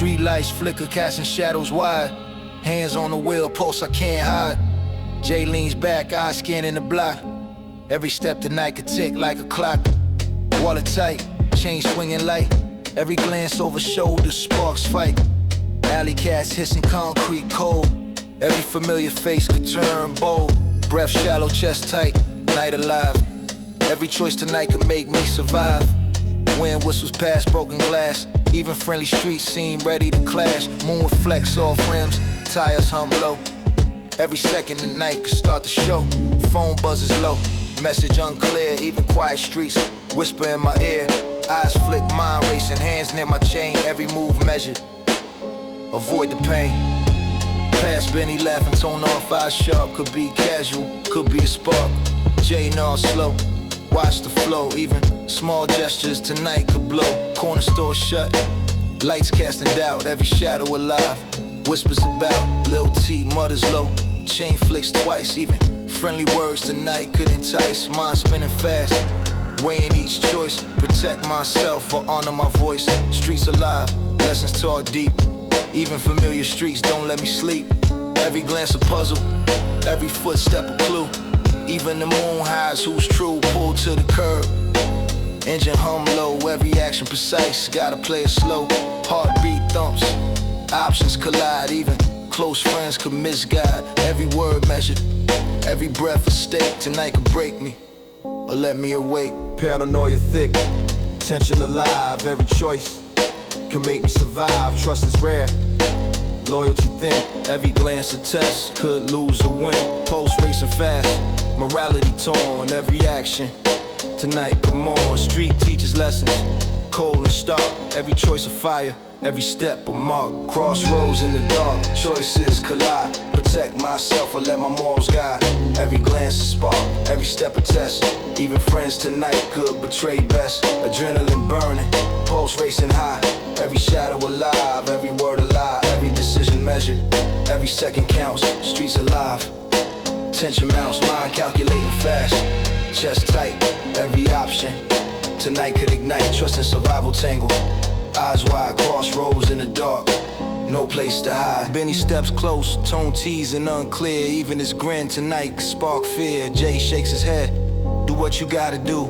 Street lights flicker, casting shadows wide. Hands on the wheel, pulse I can't hide. Jay leans back, eyes scanning the block. Every step tonight could tick like a clock. Wallet tight, chain swinging light. Every glance over shoulders, sparks fight. Alley cats hissing concrete cold. Every familiar face could turn bold. Breath shallow, chest tight, night alive. Every choice tonight could make me survive. Wind whistles past broken glass. Even friendly streets seem ready to clash. Moon reflects off rims, tires hum low. Every second tonight could start the show. Phone buzzes low, message unclear. Even quiet streets whisper in my ear. Eyes flick, mind racing, hands near my chain. Every move measured, avoid the pain. Past Benny laughing, tone off, eyes sharp. Could be casual, could be a spark. J nod slow, watch the flow. Even small gestures tonight could blow. Corner store shut, lights casting doubt. Every shadow alive, whispers about. Lil T mutters low, chain flicks twice. Even friendly words tonight could entice. Mind spinning fast, weighing each choice. Protect myself or honor my voice. Streets alive, lessons taught deep. Even familiar streets don't let me sleep. Every glance a puzzle, every footstep a clue. Even the moon hides who's true, pulled to the curb. Engine hum low, every action precise. Gotta play it slow, heartbeat thumps. Options collide, even close friends could misguide. Every word measured, every breath a stake. Tonight could break me or let me awake. Paranoia thick, tension alive. Every choice can make me survive. Trust is rare, loyalty thin. Every glance a test, could lose or win. Pulse racing fast, morality torn. Every action tonight, come on. Street teaches lessons, cold and stark. Every choice a fire, every step a mark. Crossroads in the dark, choices collide. Protect myself or let my morals guide. Every glance a spark, every step a test. Even friends tonight could betray best. Adrenaline burning, pulse racing high. Every shadow alive, every word a lie. Every decision measured, every second counts. Streets alive, tension mounts. Mind calculating fast, chest tight, every option tonight could ignite. Trust and survival tangle, eyes wide. Crossroads in the dark, no place to hide. Benny steps close, tone teasing unclear. Even his grin tonight could spark fear. Jay shakes his head, do what you gotta do.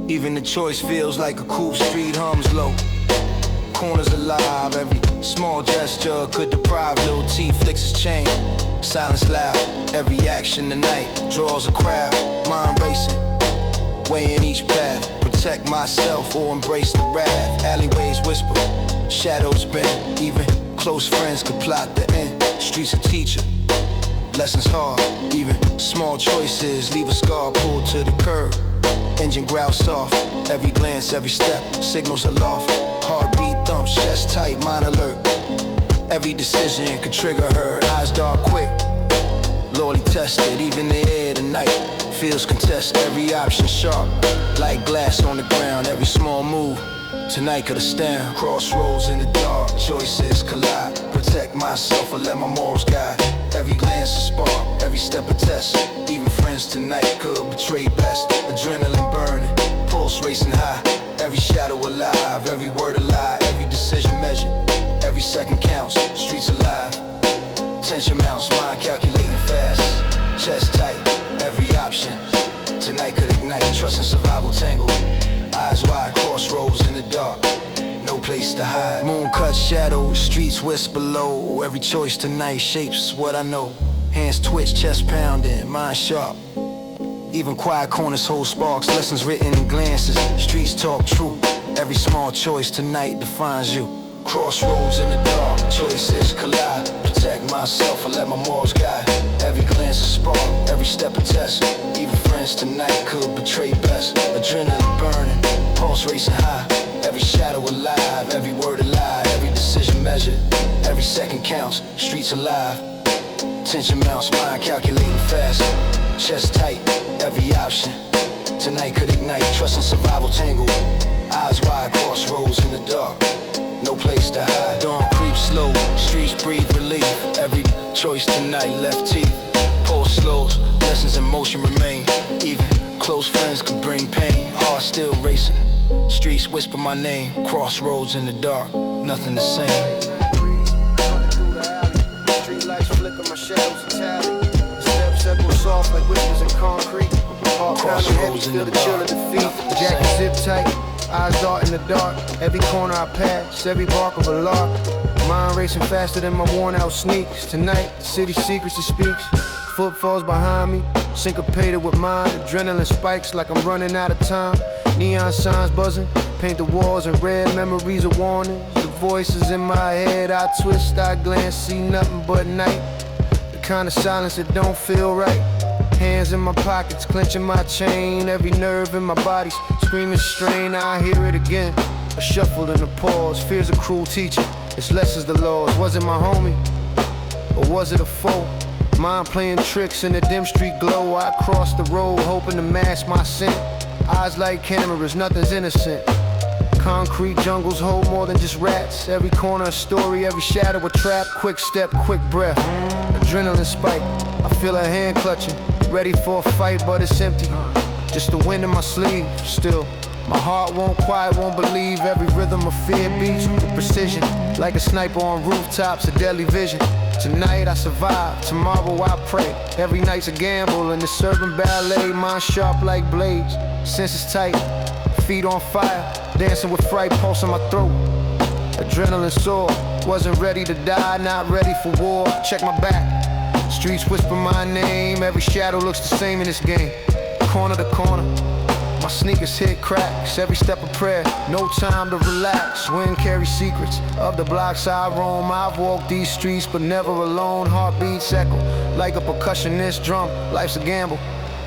Even the choice feels like a cool. Street hums low, corners alive. Every small gesture could deprive. Lil T flicks his chain, silence loud. Every action tonight draws a crowd. Mind racing, weighing each path. Protect myself or embrace the wrath. Alleyways whisper, shadows bend. Even close friends could plot the end. Streets a teacher, lessons hard. Even small choices leave a scar. Pulled to the curb, engine growl soft. Every glance, every step, signals aloft. Heartbeat thumps, chest tight, mind alert. Every decision could trigger her. Eyes dark quick, loyally tested. Even the air tonight feels contested. Every option sharp, like glass on the ground. Every small move tonight could astound. Crossroads in the dark, choices collide. Protect myself or let my morals guide. Every glance a spark, every step a test. Even friends tonight could betray best. Adrenaline burning, pulse racing high. Every shadow alive, every word a lie. Every decision measured, every second counts. Streets alive, tension mounts. Mind calculating fast, chest tight. Every option tonight could ignite. Trust and survival tangle, eyes wide. Crossroads in the dark, no place to hide. Moon cuts shadows, streets whisper low. Every choice tonight shapes what I know. Hands twitch, chest pounding, mind sharp. Even quiet corners hold sparks. Lessons written in glances, streets talk true. Every small choice tonight defines you. Crossroads in the dark, choices collide. Protect myself or let my morals guide. Every glance a spark, every step a test. Even friends tonight could betray best. Adrenaline burning, pulse racing high. Every shadow alive, every word a lie. Every decision measured, every second counts. Streets alive, tension mounts. Mind calculating fast, chest tight. Every option tonight could ignite. Trust and survival tangle, eyes wide. Crossroads in the dark, no place to hide. Dawn creeps slow, streets breathe relief. Every choice tonight left teeth, pulse slows. Lessons in motion remain. Even close friends can bring pain. Heart still racing, Streets whisper my name, crossroads in the dark, nothing the same. Street lights flicker, my shadows tally. Steps echo soft like whispers in concrete. Heart pounding heavy, feel the chill of defeat. Jacket zip tight, eyes dart in the dark. Every corner I pass, every bark of a lark. Mind racing faster than my worn out sneaks. Tonight, the city secrets it speaks. Footfalls behind me, syncopated with mind. Adrenaline spikes like I'm running out of time. Neon signs buzzing, paint the walls in red. Memories of warnings, the voices in my head. I twist, I glance, see nothing but night. The kind of silence that don't feel right. Hands in my pockets, clenching my chain. Every nerve in my body's screaming strain. I hear it again, a shuffle and a pause. Fear's a cruel teacher, its lessons the laws. Was it my homie, or was it a foe? Mind playing tricks in the dim street glow. I cross the road, hoping to mask my scent. Eyes like cameras, nothing's innocent. Concrete jungles hold more than just rats. Every corner a story, every shadow a trap. Quick step, quick breath, adrenaline spike. I feel a hand clutching, ready for a fight, but it's empty. Just the wind in my sleeve, still. My heart won't quiet, won't believe. Every rhythm of fear beats with precision. Like a sniper on rooftops, a deadly vision. Tonight I survive, tomorrow I pray. Every night's a gamble in this urban ballet. Mind sharp like blades, senses tight, feet on fire. Dancing with fright, pulse in my throat. Adrenaline soar, wasn't ready to die, not ready for war. Check my back, streets whisper my name. Every shadow looks the same in this game. Corner to corner, my sneakers hit cracks. Every step a prayer, no time to relax. Wind carries secrets of the blocks I roam. I've walked these streets but never alone. Heartbeats echo like a percussionist drum. Life's a gamble,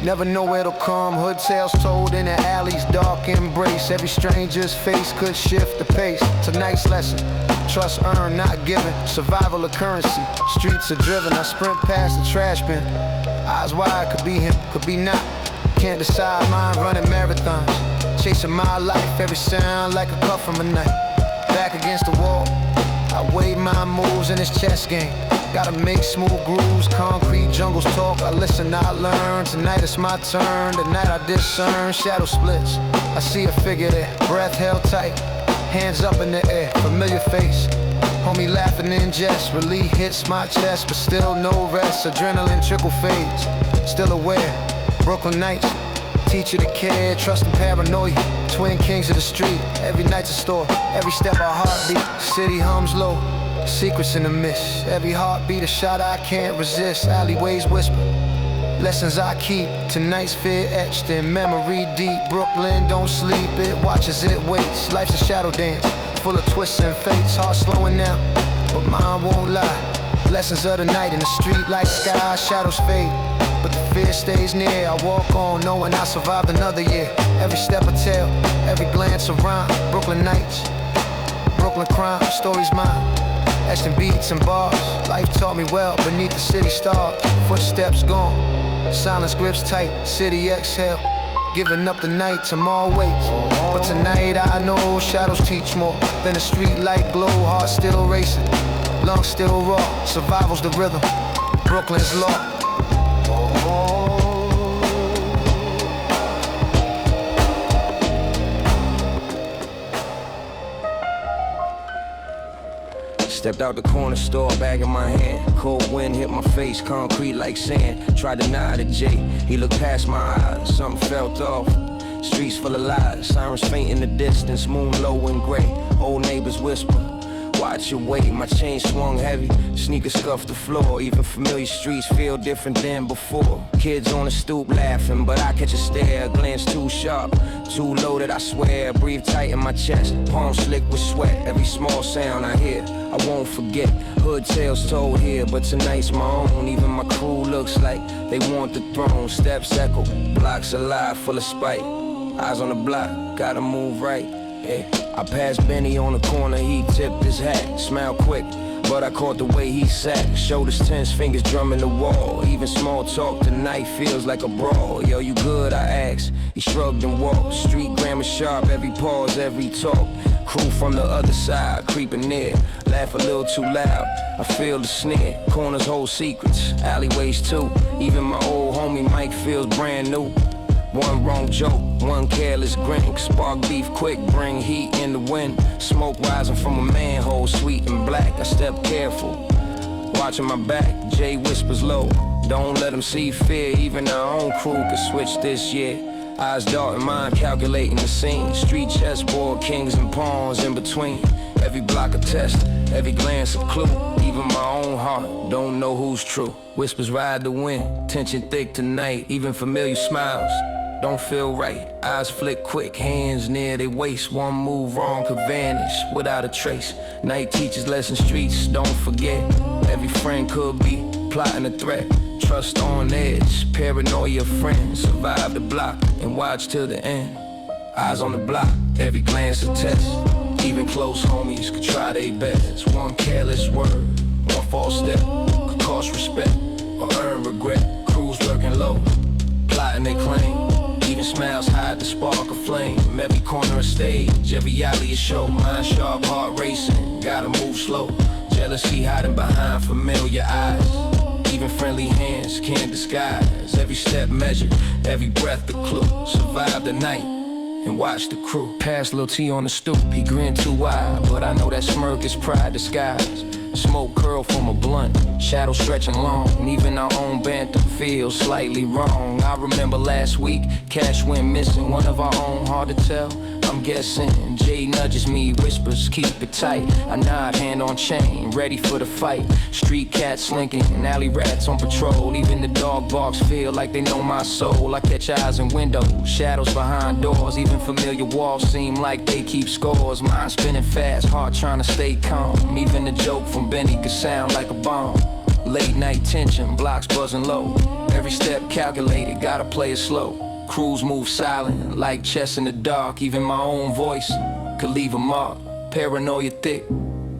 never know where it'll come. Hood tales told in the alley's dark embrace. Every stranger's face could shift the pace. Tonight's lesson, trust earned, not given. Survival of currency, streets are driven. I sprint past the trash bin, eyes wide, could be him, could be not. Can't decide, mind running marathons, chasing my life, every sound like a cut from a knife. Back against the wall, I weigh my moves in this chess game. Gotta make smooth grooves, concrete jungles talk. I listen, I learn. Tonight it's my turn. Tonight I discern shadow splits. I see a figure there, breath held tight, hands up in the air, familiar face. Homie laughing in jest, relief hits my chest, but still no rest. Adrenaline trickle fades, still aware. Brooklyn nights, teach you to care, trust and paranoia. Twin kings of the street, every night's a store. Every step a heartbeat, city hums low. Secrets in the mist, every heartbeat a shot I can't resist. Alleyways whisper, lessons I keep. Tonight's fear etched in memory deep. Brooklyn don't sleep, it watches, it waits. Life's a shadow dance, full of twists and fates. Heart slowing down, but mine won't lie. Lessons of the night in the street like sky. Shadows fade, but the fear stays near. I walk on knowing I survived another year. Every step a tale, every glance a rhyme. Brooklyn nights, Brooklyn crime, stories mine. Etched in beats and bars, life taught me well beneath the city stars. Footsteps gone, silence grips tight, city exhale. Giving up the night, tomorrow waits. But tonight I know shadows teach more than a street light glow. Heart still racing, lungs still raw. Survival's the rhythm, Brooklyn's law. Stepped out the corner store, bag in my hand. Cold wind hit my face, concrete like sand. Tried to nod at Jay, he looked past my eyes. Something felt off, streets full of lies. Sirens faint in the distance, moon low and gray. Old neighbors whisper, watch your weight. My chain swung heavy, sneakers scuffed the floor. Even familiar streets feel different than before. Kids on the stoop laughing, but I catch a stare. A glance too sharp, too loaded, I swear. Breathe tight in my chest, palms slick with sweat. Every small sound I hear, I won't forget. Hood tales told here, but tonight's my own. Even my crew looks like they want the throne. Steps echo, blocks alive, full of spite. Eyes on the block, gotta move right. Yeah. I passed Benny on the corner, he tipped his hat. Smiled quick, but I caught the way he sat. Shoulders tense, fingers drumming the wall. Even small talk tonight feels like a brawl. Yo, you good, I asked. He shrugged and walked. Street grammar sharp, every pause, every talk. Crew from the other side, creeping near. Laugh a little too loud, I feel the sneer. Corners hold secrets, alleyways too. Even my old homie Mike feels brand new. One wrong joke, one careless grin. Spark beef quick, bring heat in the wind. Smoke rising from a manhole, sweet and black. I step careful, watching my back. Jay whispers low, don't let them see fear. Even our own crew could switch this year. Eyes darting, mind calculating the scene. Street chessboard, kings and pawns in between. Every block a test, every glance a clue. Even my own heart don't know who's true. Whispers ride the wind, tension thick tonight. Even familiar smiles don't feel right. Eyes flick quick, hands near their waist. One move wrong could vanish without a trace. Night teaches lessons, streets don't forget. Every friend could be plotting a threat. Trust on edge, paranoia friends. Survive the block and watch till the end. Eyes on the block, every glance a test. Even close homies could try their best. One careless word, one false step could cost respect or earn regret. Crews working low, plotting they claim. Even smiles hide the spark of flame. Every corner a stage, every alley a show. Mind sharp, heart racing, gotta move slow. Jealousy hiding behind familiar eyes. Even friendly hands can't disguise. Every step measured, every breath a clue. Survive the night and watch the crew. Pass Lil T on the stoop, he grinned too wide, but I know that smirk is pride disguised. Smoke curl from a blunt, shadow stretching long, and even our own banter feels slightly wrong. I remember last week, cash went missing, one of our own, hard to tell. I'm guessing. Jay nudges me, whispers, keep it tight. I nod, hand on chain, ready for the fight. Street cats slinking, and alley rats on patrol. Even the dog barks feel like they know my soul. I catch eyes in windows, shadows behind doors. Even familiar walls seem like they keep scores. Mind spinning fast, heart trying to stay calm. Even the joke from Benny could sound like a bomb. Late night tension, blocks buzzing low. Every step calculated, gotta play it slow. Crews move silent, like chess in the dark. Even my own voice could leave a mark. Paranoia thick,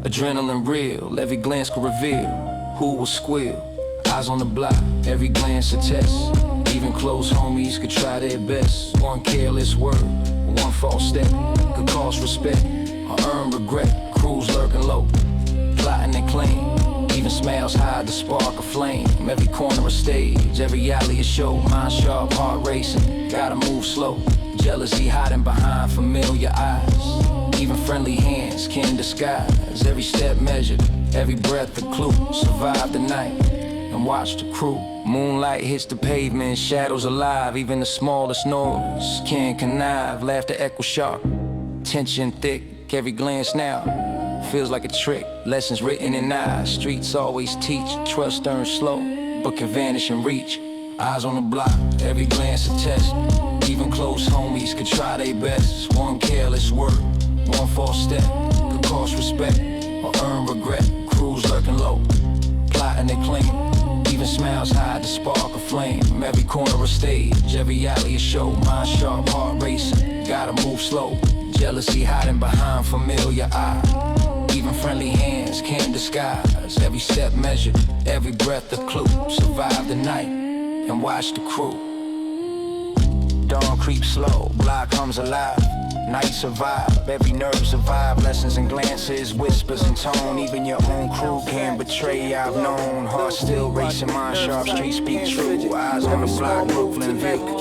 adrenaline real. Every glance could reveal who will squeal. Eyes on the block, every glance a test. Even close homies could try their best. One careless word, one false step could cost respect or earn regret. Crews lurking low, plotting they claim. Even smiles hide the spark of flame. Every corner a stage, every alley a show. Mind sharp, heart racing, gotta move slow. Jealousy hiding behind familiar eyes. Even friendly hands can't disguise. Every step measured, every breath a clue. Survive the night and watch the crew. Moonlight hits the pavement, shadows alive. Even the smallest noise can't connive. Laughter echo sharp, tension thick. Every glance now feels like a trick, lessons written in eyes. Streets always teach, trust earns slow, but can vanish and reach. Eyes on the block, every glance a test. Even close homies could try their best. One careless word, one false step could cost respect or earn regret. Crews lurking low, plotting they claim. Even smiles hide the spark of flame. Every corner a stage, every alley a show. Mind sharp, heart racing, gotta move slow. Jealousy hiding behind familiar eyes. Even friendly hands can't disguise. Every step measured, every breath a clue. Survive the night and watch the crew. Dawn creeps slow, block hums alive. Night survive, every nerve survive. Lessons and glances, whispers and tone. Even your own crew can betray, I've known. Heart still racing, mind sharp, street speak true. Eyes on the block, Brooklyn view.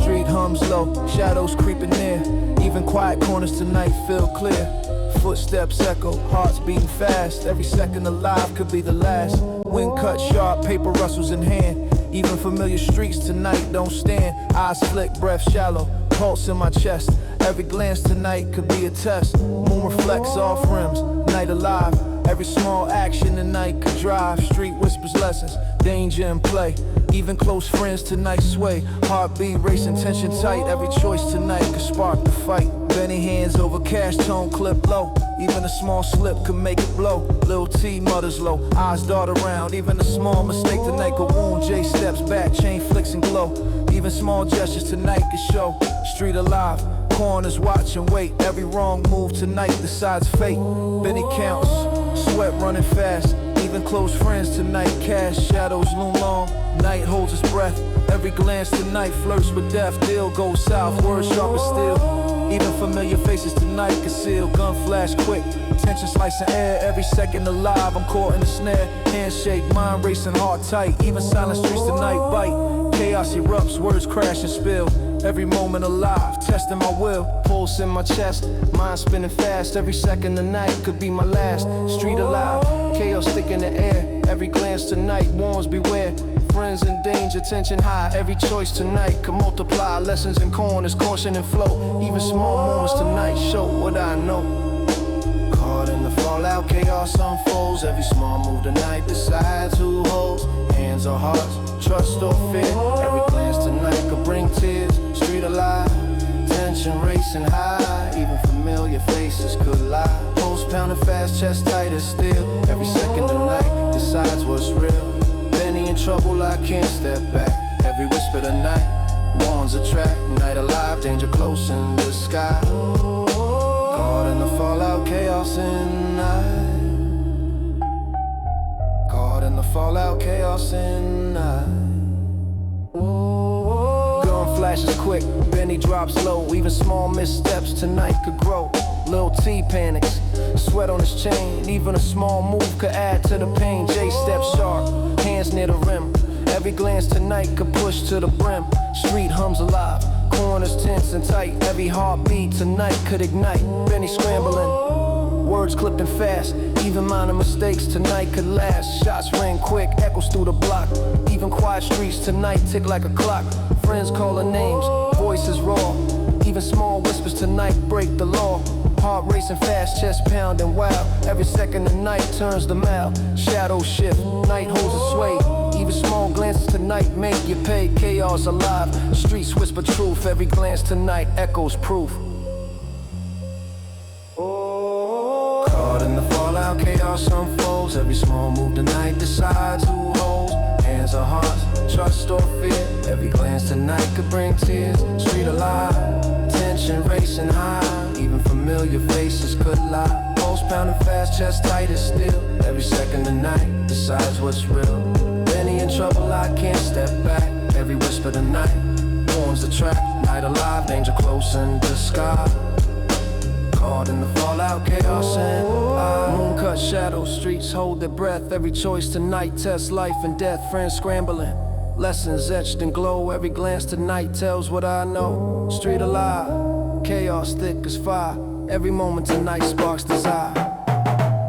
Street hums low, shadows creeping near. Even quiet corners tonight feel clear. Footsteps echo, hearts beating fast. Every second alive could be the last. Wind cut sharp, paper rustles in hand. Even familiar streets tonight don't stand. Eyes flick, breath shallow, pulse in my chest. Every glance tonight could be a test. Moon reflects off rims, night alive. Every small action tonight could drive. Street whispers lessons, danger in play. Even close friends tonight sway. Heartbeat racing, tension tight. Every choice tonight could spark the fight. Benny hands over cash, tone clip low. Even a small slip could make it blow. Lil T mutters low, eyes dart around. Even a small mistake tonight could wound. J steps back, chain flicks and glow. Even small gestures tonight could show. Street alive, corners watch and wait. Every wrong move tonight decides fate. Benny counts, sweat running fast. even close friends tonight cast shadows loom long. Night holds its breath, every glance tonight flirts with death. Deal goes south, words sharp as steel. Even familiar faces tonight conceal. Gun flash quick, tension slicing air. Every second alive, I'm caught in the snare. Handshake, mind racing, heart tight. Even silent streets tonight bite. Chaos erupts, words crash and spill. Every moment alive, testing my will. Pulse in my chest, mind spinning fast. Every second of night could be my last. Street alive, chaos thick in the air. Every glance tonight warns beware. Friends in danger, tension high. Every choice tonight could multiply. Lessons in corners, caution and flow. Even small moments tonight show what I know. Caught in the fallout, chaos unfolds. Every small move tonight decides who holds hands or hearts, trust or fear. Every glance tonight could bring tears. Street alive, tension racing high. Even familiar faces could lie. Pulse pounding fast, chest tight as steel. Every second of night decides what's real. Benny in trouble, I can't step back. Every whisper tonight warns a track. Night alive, danger close in the sky. Caught in the fallout, chaos in night. Caught in the fallout, chaos in night. Gun flashes quick, Benny drops low. Even small missteps tonight could grow. Lil T panics, sweat on his chain. Even a small move could add to the pain. J steps sharp, hands near the rim. Every glance tonight could push to the brim. Street hums alive, corners tense and tight. Every heartbeat tonight could ignite. Benny scrambling, words clipped and fast. Even minor mistakes tonight could last. Shots ring quick, echoes through the block. Even quiet streets tonight tick like a clock. Friends calling names, voices raw. Even small whispers tonight break the law. Heart racing fast, chest pounding wild. Every second of night turns to mile. Shadows shift, night holds a sway. Even small glances tonight make you pay. Chaos alive, streets whisper truth. Every glance tonight echoes proof. Caught in the fallout, chaos unfolds. Every small move tonight decides who holds hands or hearts, trust or fear. Every glance tonight could bring tears. Street alive, tension racing high. Even familiar faces could lie. Pulse pounding fast, chest tight as steel. Every second of night decides what's real. Benny in trouble, I can't step back. Every whisper tonight warns the track. Night alive, danger close in the sky. Caught in the fallout, chaos and moon cut shadows, streets hold their breath. Every choice tonight tests life and death. Friends scrambling, lessons etched in glow. Every glance tonight tells what I know. Street alive, chaos thick as fire. Every moment tonight sparks desire.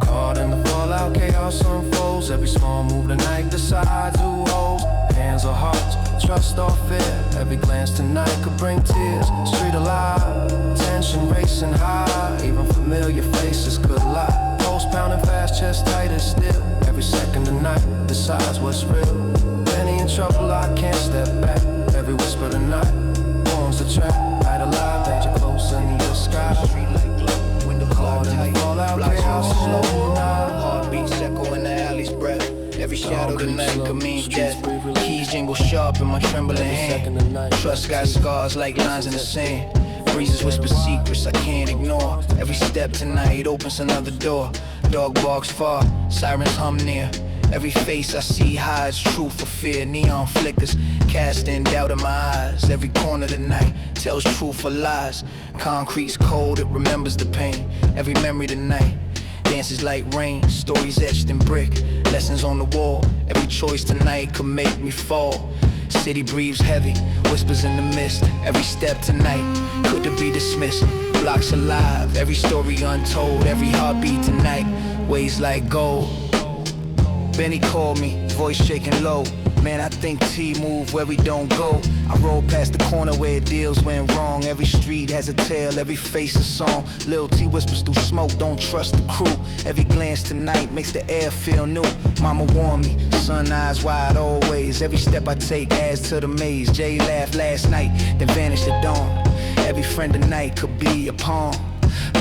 Caught in the fallout, chaos unfolds. Every small move tonight decides who holds hands or hearts, trust or fear. Every glance tonight could bring tears. Street alive, tension racing high. Even familiar faces could lie. Pulse pounding fast, chest tight and still. Every second of night decides what's real. Benny in trouble, I can't step back. Every whisper tonight warns the track. Night alive, danger close in the sky. Street light glow, window cloud tight. Blocks all slow, heartbeats echo in the alley's breath. Every shadow tonight could mean death. Keys jingle sharp in my trembling hand. Trust got scars like lines in the sand. Breezes whisper secrets I can't ignore. Every step tonight opens another door. Dog barks far, sirens hum near. Every face I see hides truth or fear. Neon flickers casting doubt in my eyes. Every corner tonight tells truth or lies. Concrete's cold, it remembers the pain. Every memory tonight dances like rain. Stories etched in brick, lessons on the wall. Every choice tonight could make me fall. City breathes heavy, whispers in the mist. Every step tonight could be dismissed. Blocks alive, every story untold. Every heartbeat tonight weighs like gold. Benny called me, voice shaking low. Man, I think T move where we don't go. I roll past the corner where deals went wrong. Every street has a tale, every face a song. Lil T whispers through smoke, don't trust the crew. Every glance tonight makes the air feel new. Mama warned me, sun eyes wide always. Every step I take adds to the maze. Jay laughed last night, then vanished at dawn. Every friend tonight could be a pawn.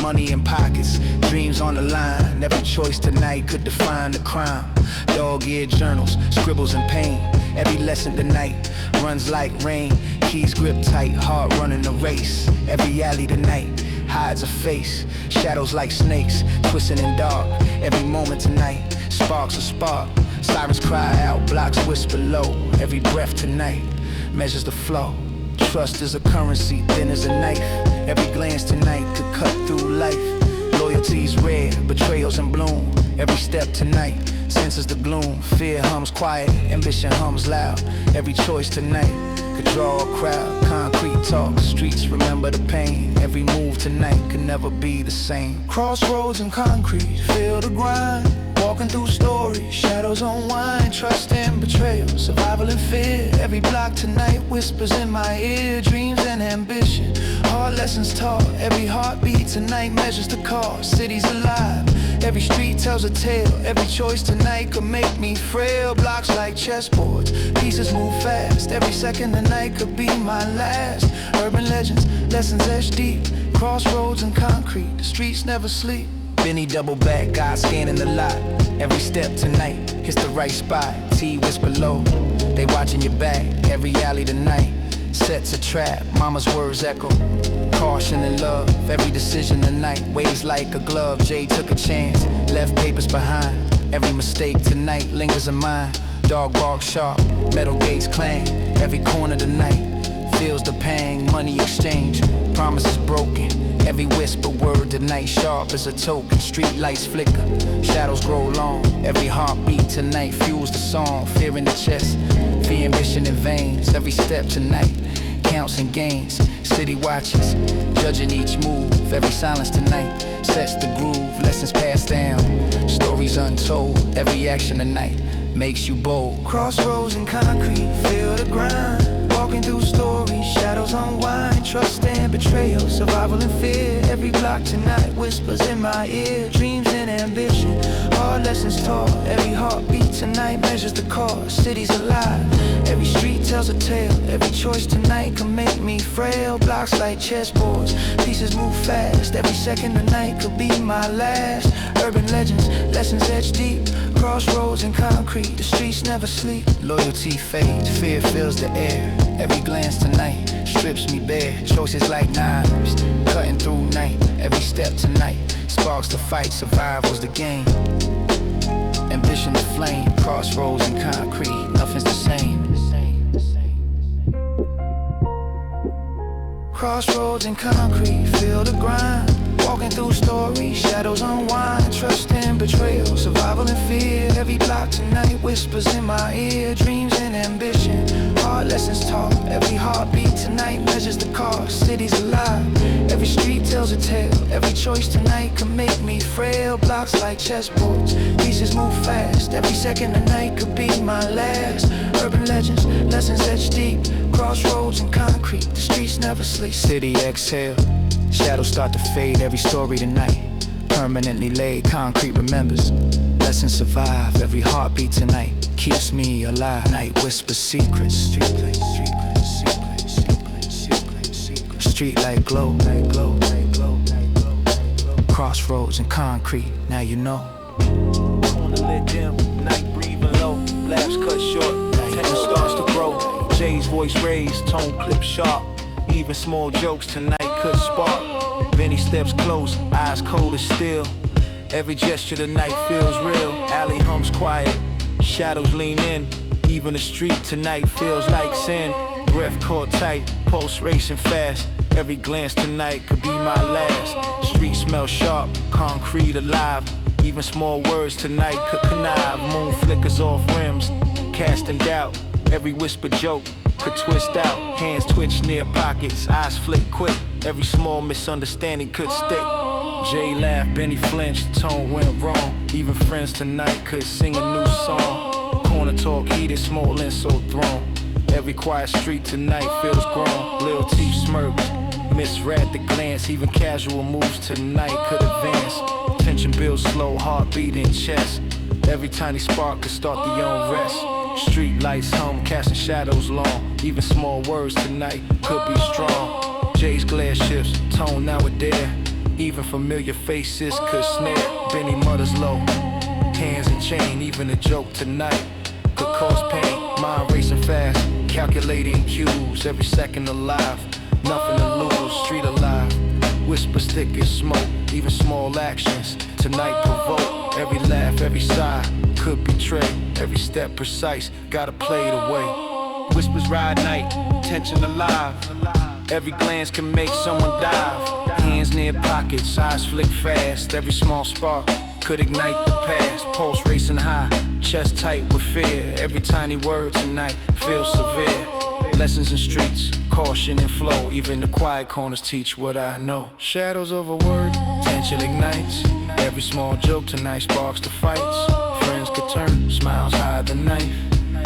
Money in pockets, dreams on the line. Every choice tonight could define the crime. Dog-eared journals, scribbles in pain. Every lesson tonight runs like rain. Keys grip tight, heart running a race. Every alley tonight hides a face. Shadows like snakes, twisting in dark. Every moment tonight, sparks a spark. Sirens cry out, blocks whisper low. Every breath tonight measures the flow. Trust is a currency, thin as a knife. Every glance tonight could cut through life. Loyalty's rare, betrayals in bloom. Every step tonight senses the gloom. Fear hums quiet, ambition hums loud. Every choice tonight could draw a crowd. Concrete talk, streets remember the pain. Every move tonight could never be the same. Crossroads and concrete, feel the grind. Walking through stories, shadows unwind. Trust and betrayal, survival and fear. Every block tonight whispers in my ear. Dreams and ambition, hard lessons taught. Every heartbeat tonight measures the cost. Cities alive, every street tells a tale. Every choice tonight could make me frail. Blocks like chessboards, pieces move fast. Every second tonight could be my last. Urban legends, lessons etched deep. Crossroads and concrete, the streets never sleep. Benny double back, God scanning the lot. Every step tonight hits the right spot. T whisper low, they watching your back. Every alley tonight sets a trap. Mama's words echo, caution and love. Every decision tonight weighs like a glove. Jay took a chance, left papers behind. Every mistake tonight lingers in mind. Dog bark sharp, metal gates clang. Every corner tonight feels the pang. Money exchange, promises broken. Every whisper word tonight sharp as a token. Street lights flicker, shadows grow long. Every heartbeat tonight fuels the song. Fear in the chest, fear ambition in veins. Every step tonight counts and gains. City watches, judging each move. Every silence tonight sets the groove. Lessons passed down, stories untold. Every action tonight makes you bold. Crossroads and concrete, feel the grind. Walking through stories, shadows unwind. Trust and betrayal, survival and fear. Every block tonight whispers in my ear. Dreams and ambition, hard lessons taught. Every heartbeat tonight measures the cost. Cities alive, every street tells a tale. Every choice tonight can make me frail. Blocks like chessboards, pieces move fast. Every second tonight could be my last. Urban legends, lessons etched deep. Crossroads and concrete, the streets never sleep. Loyalty fades, fear fills the air. Every glance tonight strips me bare. Choices like knives, cutting through night. Every step tonight sparks the fight. Survival's the game, ambition the flame. Crossroads and concrete, nothing's the same. Crossroads and concrete, feel the grind. Walking through stories, shadows unwind. Trust and betrayal, survival and fear. Every block tonight whispers in my ear. Dreams and ambition, hard lessons taught. Every heartbeat tonight measures the cost. Cities alive, every street tells a tale. Every choice tonight can make me frail. Blocks like chessboards, pieces move fast. Every second tonight could be my last. Urban legends, lessons etched deep. Crossroads and concrete, the streets never sleep. City exhale, shadows start to fade. Every story tonight permanently laid. Concrete remembers, lessons survive. Every heartbeat tonight keeps me alive. Night whispers secrets. Street light, street light, street light, street light, street light, street light. Street light glow, light glow, light glow, light glow, light glow. Crossroads and concrete, now you know. Corner lit dim, night breathing low. Laughs cut short, tension starts to grow. Jay's voice raised, tone clip sharp. Even small jokes tonight could spark. Benny steps close, eyes cold as steel. Every gesture tonight feels real. Alley hums quiet, shadows lean in. Even the street tonight feels like sin. Breath caught tight, pulse racing fast. Every glance tonight could be my last. Street smell sharp, concrete alive. Even small words tonight could connive. Moon flickers off rims, casting doubt. Every whisper joke could twist out. Hands twitch near pockets, eyes flick quick. Every small misunderstanding could stick. Jay laughed, Benny flinched, tone went wrong. Even friends tonight could sing a new song. Corner talk heated, small insult thrown. Every quiet street tonight feels grown. Lil T smirks, misread the glance. Even casual moves tonight could advance. Tension builds slow, heartbeat in chest. Every tiny spark could start the unrest. Street lights hum, casting shadows long. Even small words tonight could be strong. Jay's glare shifts, tone now a dare. Even familiar faces could snare. Benny mutters low, hands in chain. Even a joke tonight could cause pain. Mind racing fast, calculating cues. Every second alive, nothing to lose. Street alive, Whispers thick as smoke, even small actions tonight provoke. Every laugh, every sigh could betray. Every step precise, gotta play the way. Whispers ride night, tension alive. Every glance can make someone dive. Hands near pockets, eyes flick fast. Every small spark could ignite the past. Pulse racing high, chest tight with fear. Every tiny word tonight feels severe. Lessons in streets, caution and flow. Even the quiet corners teach what I know. Shadows of a word, tension ignites. Every small joke tonight sparks the fights. Friends could turn, smiles hide the knife.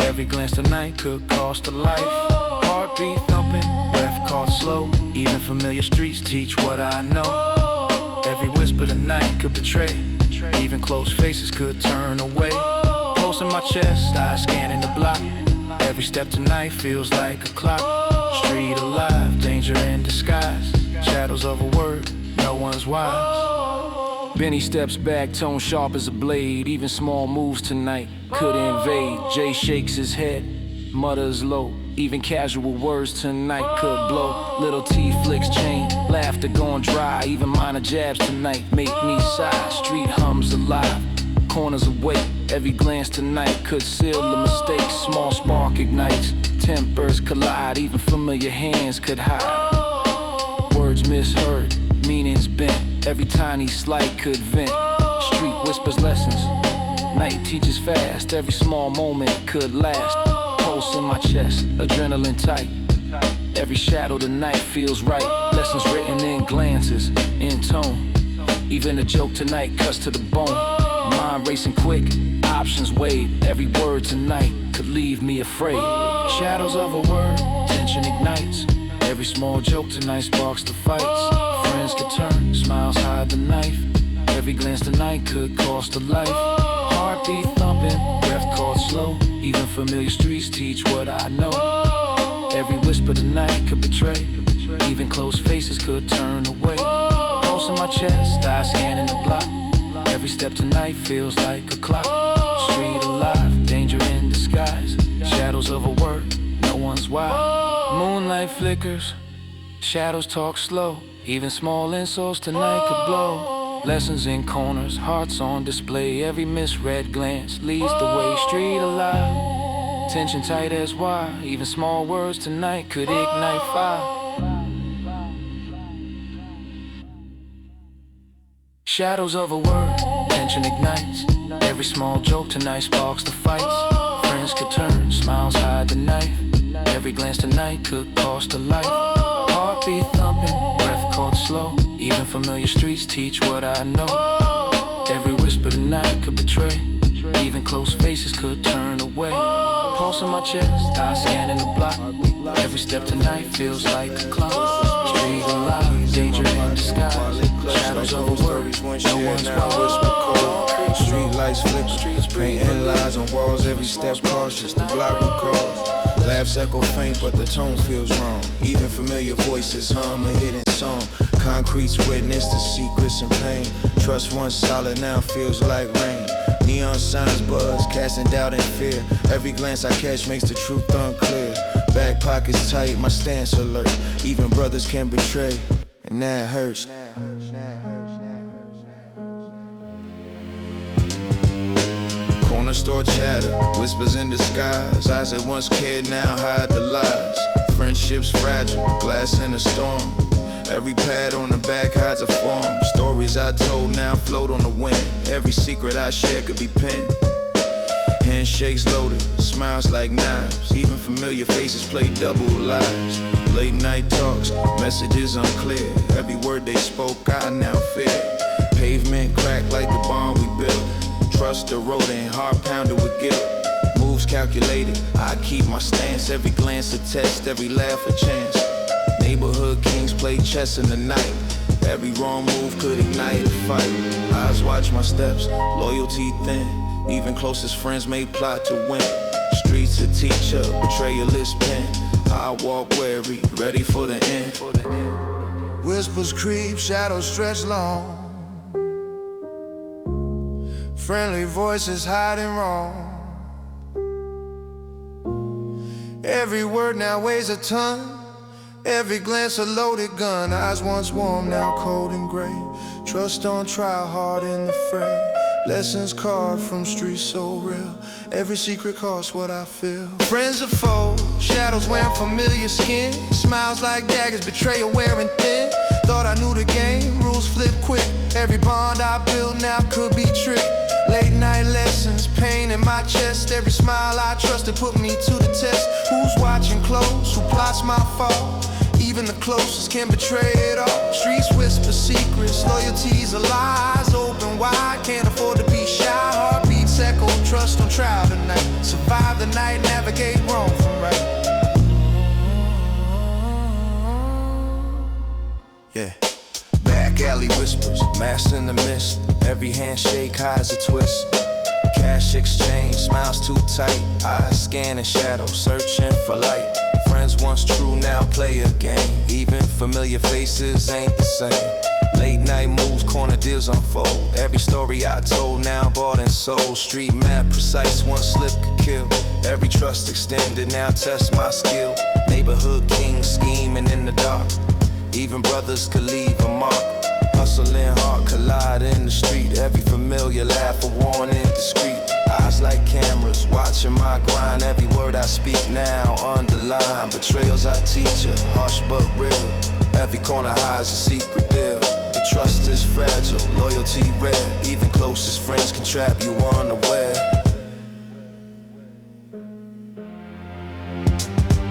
Every glance tonight could cost a life. Heartbeat thumping, breath caught slow. Even familiar streets teach what I know. Every whisper tonight could betray. Even close faces could turn away. Pulse in my chest, eyes scanning the block. Every step tonight feels like a clock. Street alive, danger in disguise. Shadows of a word, no one's wise. Benny steps back, tone sharp as a blade. Even small moves tonight could invade. Jay shakes his head, mutters low. Even casual words tonight could blow. Little T flicks chain, laughter gone dry. Even minor jabs tonight make me sigh. Street hums alive, corners awake. Every glance tonight could seal the mistake. Small spark ignites, tempers collide. Even familiar hands could hide. Words misheard, meanings bent. Every tiny slight could vent. Street whispers lessons, night teaches fast. Every small moment could last. Pulse in my chest, adrenaline tight. Every shadow tonight feels right. Lessons written in glances, in tone. Even a joke tonight cuts to the bone. Mind racing quick, options weighed. Every word tonight could leave me afraid. Shadows of a word, tension ignites. Every small joke tonight sparks the fights. Friends could turn, smiles hide the knife. Every glance tonight could cost a life. Heartbeat thumping, breath caught slow. Even familiar streets teach what I know. Every whisper tonight could betray. Even close faces could turn away. Pulse in my chest, eyes scanning the block. Every step tonight feels like a clock. Street alive, danger in disguise. Shadows of a word, no one's wise. Moonlight flickers, shadows talk slow. Even small insults tonight could blow. Lessons in corners, hearts on display. Every misread glance leads the way. Street alive, tension tight as wire. Even small words tonight could ignite fire. Shadows of a word, tension ignites. Every small joke tonight sparks the fights. Friends could turn, smiles hide the knife. Every glance tonight could cost a life. Heartbeat thumping, breath caught slow. Even familiar streets teach what I know. Every whisper tonight could betray. Even close faces could turn away. Pulse in my chest, eyes scanning the block. Every step tonight feels like a clock. Street alive, danger in disguise. Shadows of a word, no one's wise. Street lights flicker, painting lies on walls. Every step cautious, the block recalls. Laughs echo faint, but the tone feels wrong. Even familiar voices hum a hidden song. Concrete's witness to secrets and pain. Trust once solid now feels like rain. Neon signs buzz, casting doubt and fear. Every glance I catch makes the truth unclear. Back pockets tight, my stance alert. Even brothers can betray, and that hurts. Corner store chatter, whispers in disguise. Eyes that once cared now hide the lies. Friendships fragile, glass in a storm. Every pad on the back hides a form. Stories I told now float on the wind. Every secret I share could be pinned. Handshakes loaded, smiles like knives. Even familiar faces play double lives. Late night talks, messages unclear. Every word they spoke I now fear. Pavement cracked like the bond we built. Trust eroding, heart pounded with guilt. Moves calculated, I keep my stance. Every glance a test, every laugh a chance. Neighborhood kings play chess in the night. Every wrong move could ignite a fight. Eyes watch my steps, loyalty thin. Even closest friends may plot to win. Streets a teacher, betrayalist pen. I walk wary, ready for the end. Whispers creep, shadows stretch long. Friendly voices hiding wrong. Every word now weighs a ton. Every glance a loaded gun, eyes once warm, now cold and gray. Trust on trial, heart in the fray. Lessons carved from streets so real. Every secret costs what I feel. Friends are foes, shadows wearing familiar skin. Smiles like daggers, betrayal wearing thin. Thought I knew the game, rules flip quick. Every bond I built now could be tricked. Late night lessons, pain in my chest. Every smile I trusted put me to the test. Who's watching close, who plots my fall? Even the closest can betray it all. Streets whisper secrets, loyalties are lies. Open wide, can't afford to be shy. Heartbeats echo, trust on trial tonight. Survive the night, navigate wrong from right. Yeah. Back alley whispers, masked in the mist. Every handshake hides a twist. Cash exchange, smiles too tight. Eyes scanning shadows, searching for light. Friends once true, now play a game. Even familiar faces ain't the same. Late night moves, corner deals unfold. Every story I told, now bought and sold. Street map precise, one slip could kill. Every trust extended, now test my skill. Neighborhood king scheming in the dark. Even brothers could leave a mark. Hustling hard, collide in the street. Every familiar laugh, a warning discreet. Eyes like cameras, watching my grind. Every word I speak now, underlined. Betrayals I teach her, harsh but real. Every corner hides a secret deal. The trust is fragile, loyalty rare. Even closest friends can trap you unaware.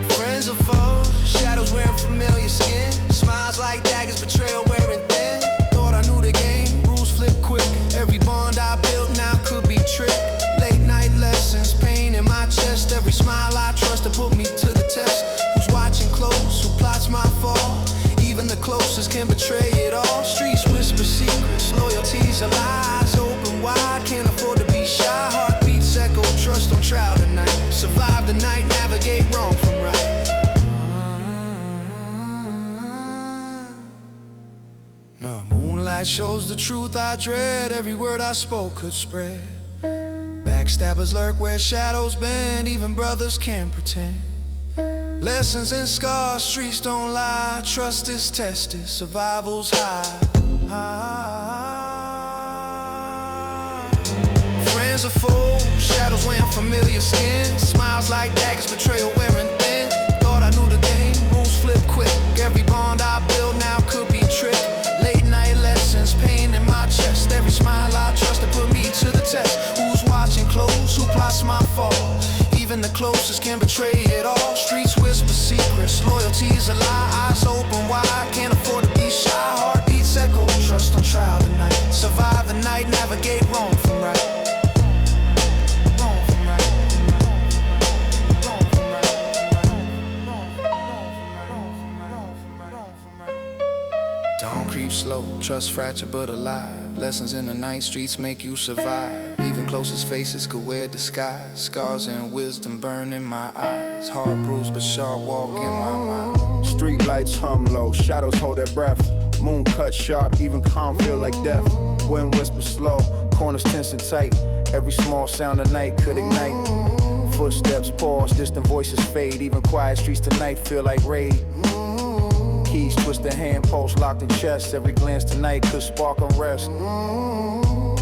Friends are foes, shadows wearing familiar skin. Smiles like daggers, betrayal wearing thin. Thought I knew the game, rules flip quick. Every bond I built now could be tricked. Late night lessons, pain in my chest. Every smile I trust to put me to the test. Who's watching close, who plots my fall? Even the closest can betray it all. Streets whisper secrets, loyalties are lies. Open wide, can't afford to be shy. Heartbeats echo, trust on trial tonight. Survive the night, navigate wrong from right. No, moonlight shows the truth I dread. Every word I spoke could spread. Backstabbers lurk where shadows bend. Even brothers can't pretend. Lessons and scars, streets don't lie. Trust is tested, survival's high. Friends are foes, shadows wearing familiar skin. Smiles like daggers, betrayal wearing thin. Thought I knew the game, rules flip quick. Every bond I build now could be tricked. Late night lessons, pain in my chest. Every smile I trust to put me to the test. Who's watching close, who plots my fall? Even the closest can betray it all. Streets whisper secrets, loyalties a lie. Eyes open wide, can't afford to be shy. Heartbeats echo, trust on trial tonight. Survive the night, navigate wrong from right. Wrong from right. Wrong from right. Dawn creeps slow, trust fractured but alive. Lessons in the night, streets make you survive. Even closest faces could wear disguise. Scars and wisdom burn in my eyes. Heart bruised but sharp walk in my mind. Street lights hum low, shadows hold their breath. Moon cut sharp, even calm feel like death. Wind whispers slow, corners tense and tight. Every small sound of night could ignite. Footsteps pause, distant voices fade. Even quiet streets tonight feel like raid. Keys twist the hand, pulse locked in chest. Every glance tonight could spark unrest.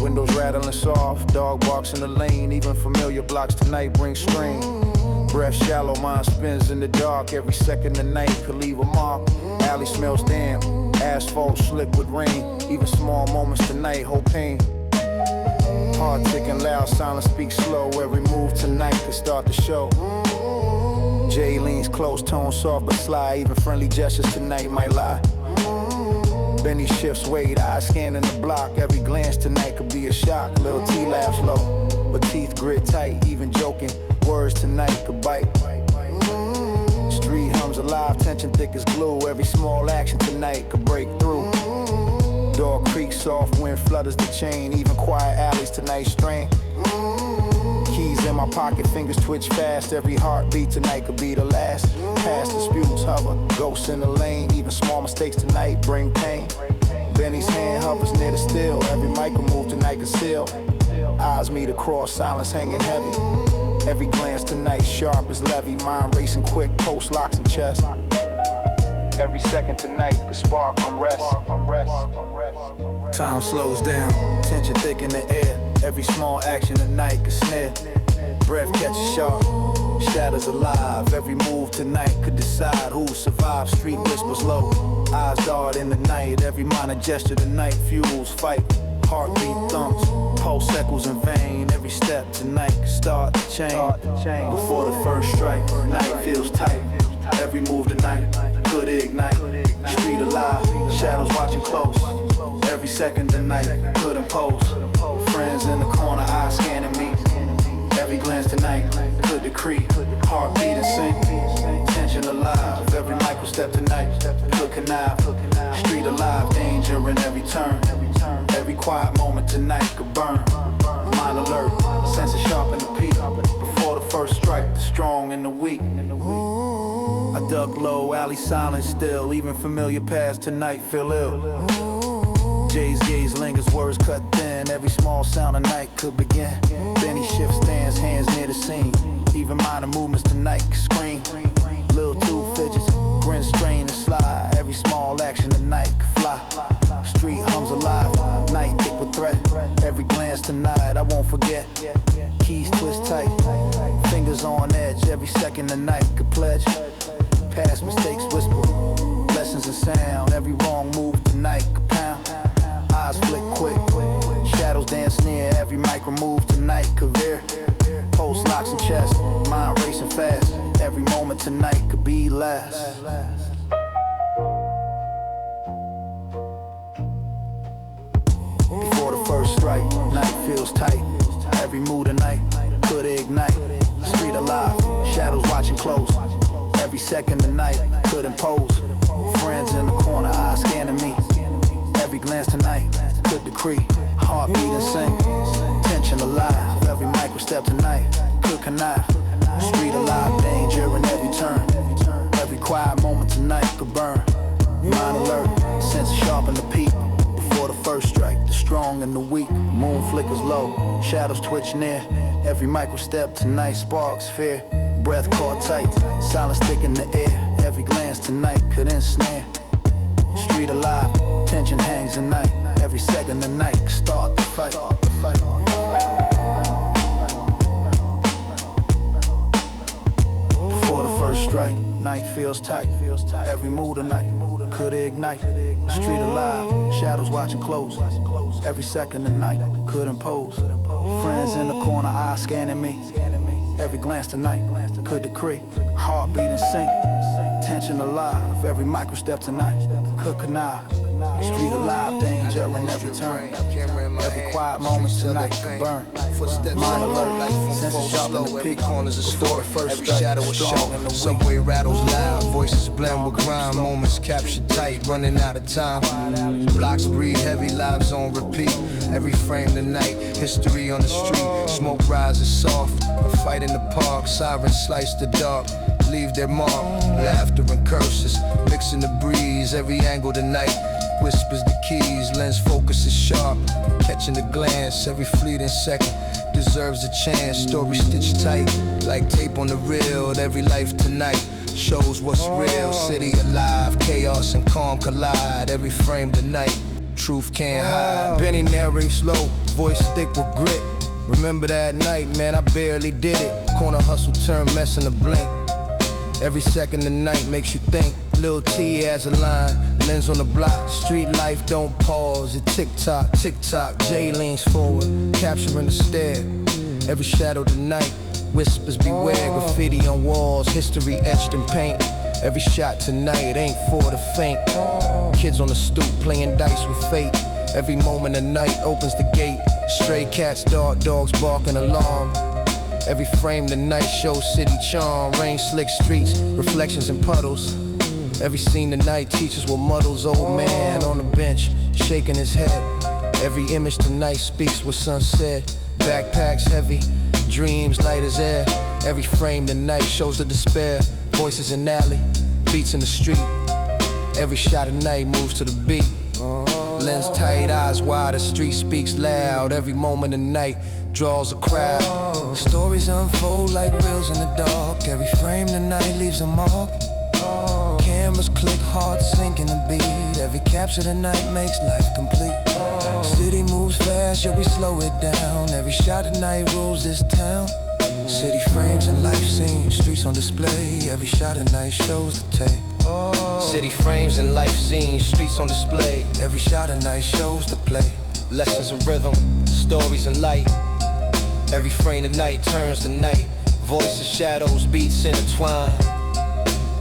Windows rattling soft, dog barks in the lane. Even familiar blocks tonight bring strain. Breath shallow, mind spins in the dark. Every second the night could leave a mark. Alley smells damp, asphalt slick with rain. Even small moments tonight hold pain. Heart ticking loud, silence speaks slow. Every move tonight could start the show. Jay leans close, tone soft but sly. Even friendly gestures tonight might lie. Benny shifts weight, eyes scanning the block. Every glance tonight could be a shock. Little T laughs low, but teeth grit tight. Even joking, words tonight could bite. Street hums alive, tension thick as glue. Every small action tonight could break through. Door creaks, soft wind flutters the chain. Even quiet alleys tonight strain. Keys in my pocket, fingers twitch fast. Every heartbeat tonight could be the last. Past disputes hover, ghosts in the lane. Even small mistakes tonight bring pain. Benny's hand hovers near the still. Every micro move tonight concealed. Eyes meet across, silence hanging heavy. Every glance tonight sharp as levy. Mind racing quick, pulse locks in chest. Every second tonight could spark unrest. Time slows down, tension thick in the air. Every small action tonight could snare. Breath catches sharp, shadows alive. Every move tonight could decide who survives. Street whispers low, eyes dart in the night. Every minor gesture tonight fuels fight. Heartbeat thumps, pulse echoes in vain. Every step tonight could start to change. Before the first strike, night feels tight. Every move tonight could ignite. Street alive, shadows watching close. Every second tonight could impose. Friends in the corner, eyes scanning me. Every glance tonight could decree. Heartbeat in sync, tension alive. Every micro step tonight could connive. Street alive, danger in every turn. Every quiet moment tonight could burn. Mind alert, senses sharp in the peak. Before the first strike, the strong and the weak. I duck low, alley silent still. Even familiar paths tonight feel ill. Jay's gaze lingers, words cut thin. Every small sound tonight could begin. Then he shifts stance, hands near the scene. Even minor movements tonight could scream. Little two fidgets, grin, strain and slide. Every small action tonight could fly. Street hums alive, night thick with threat. Every glance tonight I won't forget. Keys twist tight, fingers on edge. Every second tonight could pledge. Past mistakes whisper, lessons in sound. Every wrong move tonight could pound. Eyes flick quick, shadows dance near. Every micro move tonight could veer. Pulse locks in chest, mind racing fast. Every moment tonight could be last. Before the first strike, night feels tight. Every mood tonight could ignite. Street alive, shadows watching close. Every second tonight could impose. Friends in the corner, eyes scanning me. Every glance tonight could decree. Heartbeat in sync, tension alive. Every micro step tonight could connive. Street alive, danger in every turn. Every quiet moment tonight could burn. Mind alert, sense sharp in the peak. Before the first strike, the strong and the weak. Moon flickers low, shadows twitch near. Every micro step tonight sparks fear. Breath caught tight, silence thick in the air. Every glance tonight could ensnare. Street alive, tension hangs at night. Every second tonight could start the fight. Before the first strike, night feels tight. Every mood tonight could ignite. Street alive, shadows watching close. Every second tonight could impose. Friends in the corner, eyes scanning me. Every glance tonight could decree. Heartbeat in sync, tension alive. Every micro step tonight could connive. Street alive, danger in every turn. Every quiet moment tonight could burn. Mind alert, senses sharp in the peak. Corners of Before the story, first every strike, shadow is strong in the shown. weak. Subway rattles loud, voices blend with grime. Moments captured tight, running out of time. Blocks breathe heavy, lives on repeat. Every frame tonight, history on the street. Smoke rises soft, a fight in the park. Sirens slice the dark, leave their mark. Laughter and curses, mixing the breeze. Every angle tonight whispers the keys. Lens focus is sharp, catching the glance. Every fleeting second deserves a chance. Story stitched tight, like tape on the reel. Every life tonight shows what's real. City alive, chaos and calm collide. Every frame tonight, truth can't hide. Benny narrates slow, voice thick with grit. Remember that night, man, I barely did it. Corner hustle turned mess in a blink. Every second of night makes you think. Lil T has a line, lens on the block. Street life don't pause, it tick-tock, tick-tock. Jay leans forward, capturing the stare. Every shadow tonight, whispers beware. Graffiti on walls, history etched in paint. Every shot tonight ain't for the faint. Kids on the stoop playing dice with fate. Every moment of night opens the gate. Stray cats, dark dogs barking alarm. Every frame tonight shows city charm. Rain slick streets, reflections in puddles. Every scene tonight teaches what muddles. Old man on the bench, shaking his head. Every image tonight speaks what sunset. Backpacks heavy, dreams light as air. Every frame tonight shows the despair. Voices in alley, beats in the street. Every shot of night moves to the beat. Lens tight, eyes wide, the street speaks loud. Every moment of night draws a crowd. Stories unfold like reels in the dark. Every frame tonight leaves a mark. Can't cameras click, hearts sinking the beat. Every capture tonight makes life complete. City moves fast, yeah, we slow it down. Every shot tonight rules this town. City frames and life scenes, streets on display. Every shot tonight shows the tape. City frames and life scenes, streets on display. Every shot tonight shows the play. Lessons in rhythm, stories in light. Every frame of night turns to night. Voices, shadows, beats intertwine.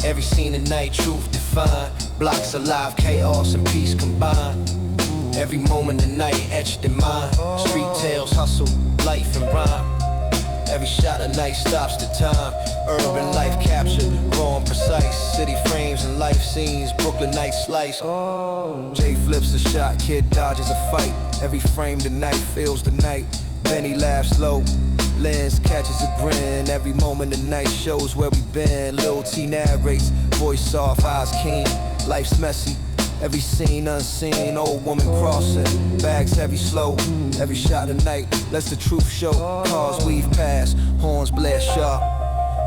Every scene of night, truth defined. Blocks alive, chaos and peace combined. Every moment of night etched in mind. Street tales, hustle, life and rhyme. Every shot of night stops the time. Urban life captured, raw and precise. City frames and life scenes, Brooklyn night slice. Jay flips a shot, kid dodges a fight. Every frame tonight feels the night. Benny laughs low, lens catches a grin. Every moment of night shows where we been. Lil T narrates, voice soft, eyes keen. Life's messy, every scene unseen. Old woman crossing, bags heavy slow. Every shot of night lets the truth show. Cars weave past, horns blare sharp.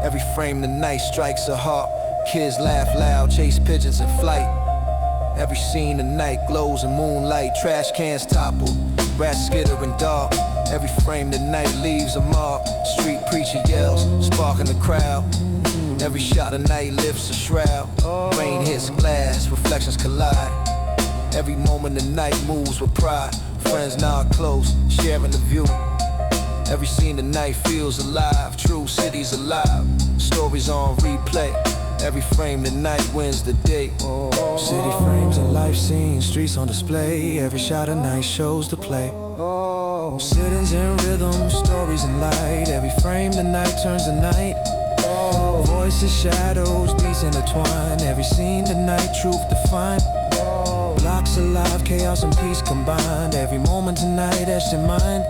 Every frame of night strikes a heart. Kids laugh loud, chase pigeons in flight. Every scene of night glows in moonlight. Trash cans topple, rats skitter in dark. Every frame of night leaves a mark. Street preacher yells, sparking the crowd. Every shot of night lifts a shroud. Rain hits glass, reflections collide. Every moment of night moves with pride. Friends nod close, sharing the view. Every scene of night feels alive. True city's alive, stories on replay. Every frame of night wins the day. City frames and life scenes, streets on display. Every shot of night shows the play. Sittings in rhythm, stories in light. Every frame the night turns to night. Voices, shadows, beats intertwine. Every scene tonight, truth defined. Blocks alive, chaos and peace combined. Every moment tonight etched in mind.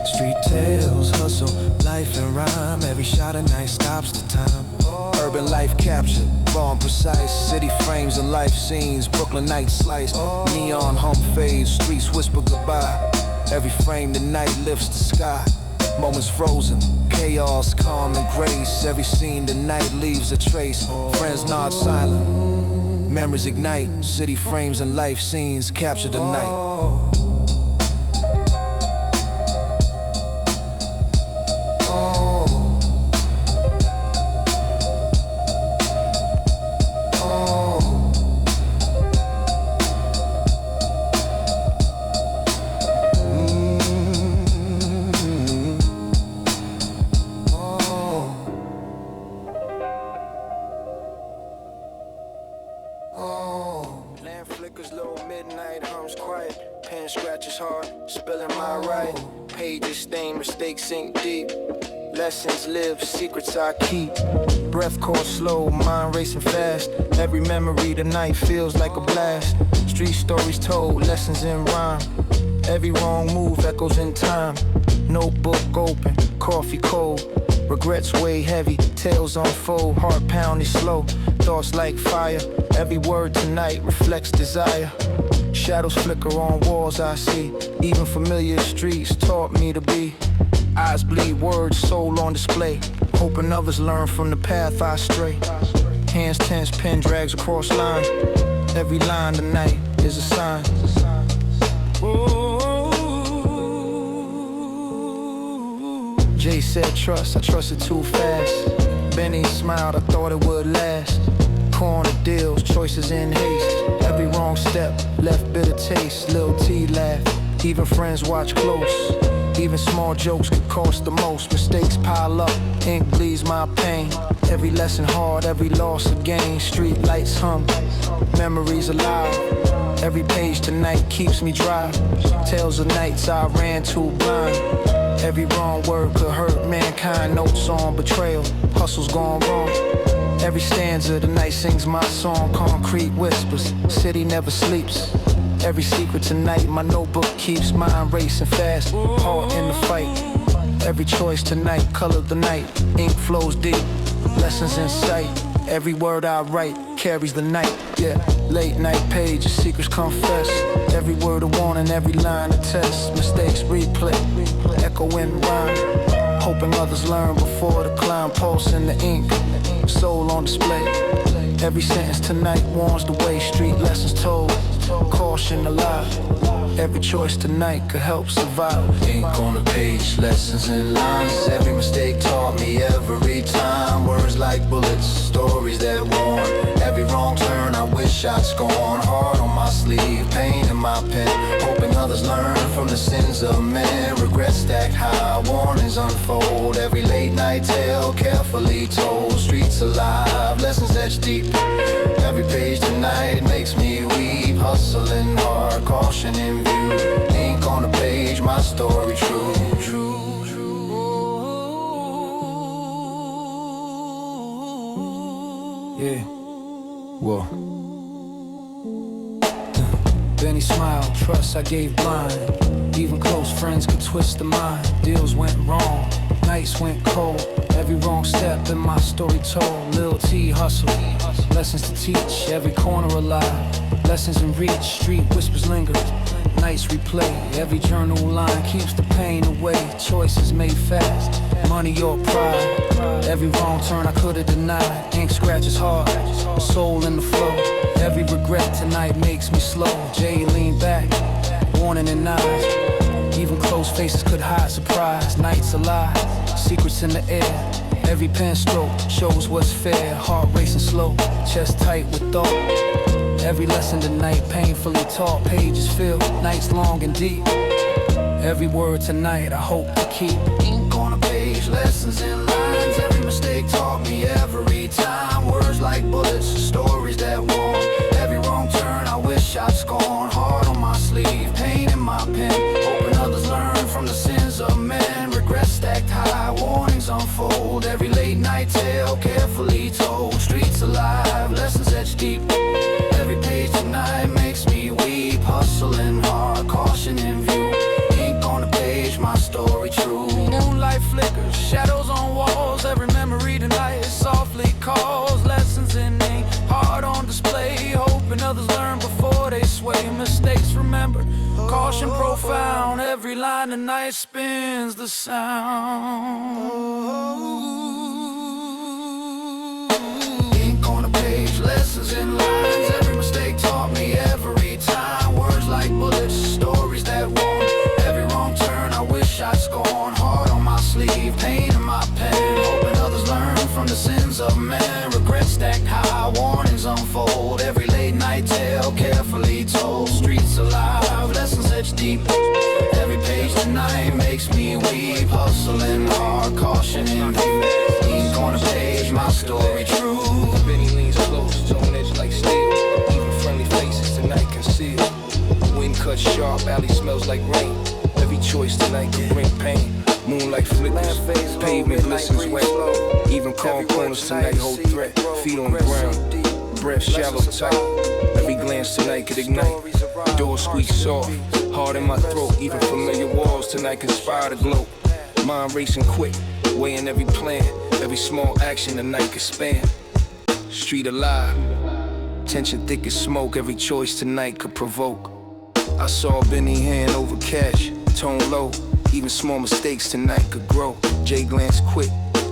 Street tales, hustle, life and rhyme. Every shot of night stops the time. Urban life captured, raw and precise. City frames and life scenes, Brooklyn night slice. Neon hum fades, streets whisper goodbye. Every frame the night lifts the sky. Moments frozen, chaos, calm and grace. Every scene the night leaves a trace. Friends nod silent, memories ignite. City frames and life scenes capture the night. Flickers low, midnight hums quiet. Pen scratches hard, spilling my right. Pages stain, mistakes sink deep. Lessons live, secrets I keep. Breath caught slow, mind racing fast. Every memory tonight feels like a blast. Street stories told, lessons in rhyme. Every wrong move echoes in time. Notebook open, coffee cold. Regrets weigh heavy, tales unfold. Heart pounding slow, thoughts like fire. Every word tonight reflects desire. Shadows flicker on walls I see. Even familiar streets taught me to be. Eyes bleed, words, soul on display. Hoping others learn from the path I stray. Hands tense, pen drags across lines. Every line tonight is a sign. Jay said trust, I trusted too fast. Benny smiled, I thought it would last. Corner deals, choices in haste. Every wrong step left bitter taste. Lil T laughed, even friends watch close. Even small jokes could cost the most. Mistakes pile up, ink bleeds my pain. Every lesson hard, every loss a gain. Street lights hum, memories alive. Every page tonight keeps me dry. Tales of nights I ran too blind. Every wrong word could hurt mankind. Notes on betrayal, hustle's gone wrong. Every stanza tonight sings my song. Concrete whispers, city never sleeps. Every secret tonight my notebook keeps. Mind racing fast, heart in the fight. Every choice tonight color the night. Ink flows deep, lessons in sight. Every word I write carries the night. Yeah, late night pages, secrets confess. Every word a warning, every line a test. Mistakes replay, echo in rhyme. Hoping others learn before the climb. Time pulse in the ink, soul on display. Every sentence tonight warns the way. Street lessons told, caution alive. Every choice tonight could help survive. Ink on the page, lessons in lines. Every mistake taught me every time. Words like bullets, stories that warn. Every wrong turn I wish I'd scorn. Heart on my sleeve, pain in my pen. Hoping others learn from the sins of men. Regrets stacked high, warnings unfold. Every late night tale carefully told. Streets alive, lessons etched deep. Every page tonight makes me weep. Hustling hard, caution in view. Ink on the page, my story true. Yeah, whoa. Benny smiled, trust I gave blind. Even close friends could twist the mind. Deals went wrong, nights went cold. Every wrong step in my story told. Lil T hustle, lessons to teach. Every corner alive, lessons in reach. Street whispers linger, nights replay. Every journal line keeps the pain away. Choices made fast, money or pride. Every wrong turn I could've denied. Ink scratches hard, soul in the flow. Every regret tonight makes me slow. Jay leaned back, warning in eyes. Even close faces could hide surprise. Nights alive, secrets in the air. Every pen stroke shows what's fair. Heart racing slow, chest tight with thought. Every lesson tonight painfully taught. Pages filled, nights long and deep. Every word tonight I hope to keep. Ink on a page, lessons in lines. Every mistake taught me every time. Words like bullets, stories that warn. Every wrong turn I wish I'd scorn. Heart on my sleeve, pain in my pen. Hoping others learn from the sins of men. Regrets stacked high, warnings unfold. Every late night tale carefully told. Streets alive, lessons etched deep. Every page tonight makes me weep. Hustling hard, caution in view. Ink on the page, my story true. Moonlight flickers, shadows on walls. Every memory tonight softly calls. Lessons in ink, heart on display. Hoping others learn before they sway. Mistakes remembered, caution profound. Every line tonight spins the sound. Ink on the page, lessons in lines. Every mistake taught me every time. Words like bullets, stories that warn. Every wrong turn I wish I'd scorn. Heart on my sleeve, pain in my pen. Hoping others learn from the sins of men. Regrets stacked high, warnings unfold. Every late night tale carefully told. Streets alive, lessons etched deep. Every page tonight makes me weep. Hustling hard, caution in view. Ink on the page, my story true. Benny leans close, tone edge like steel. Even friendly faces tonight conceal. Wind cuts sharp, alley smells like rain. Every choice tonight can bring pain. Moonlight flickers, pavement glistens wet. Even calm corners tonight hold threat. Feet on the ground, breath shallow tight. Every glance tonight could ignite. Door squeak soft, heart in my throat. Even familiar walls tonight conspire to glow. Mind racing quick, weighing every plan. Every small action tonight could span. Street alive, tension thick as smoke. Every choice tonight could provoke. I saw Benny hand over cash, tone low. Even small mistakes tonight could grow. Jay glance quick,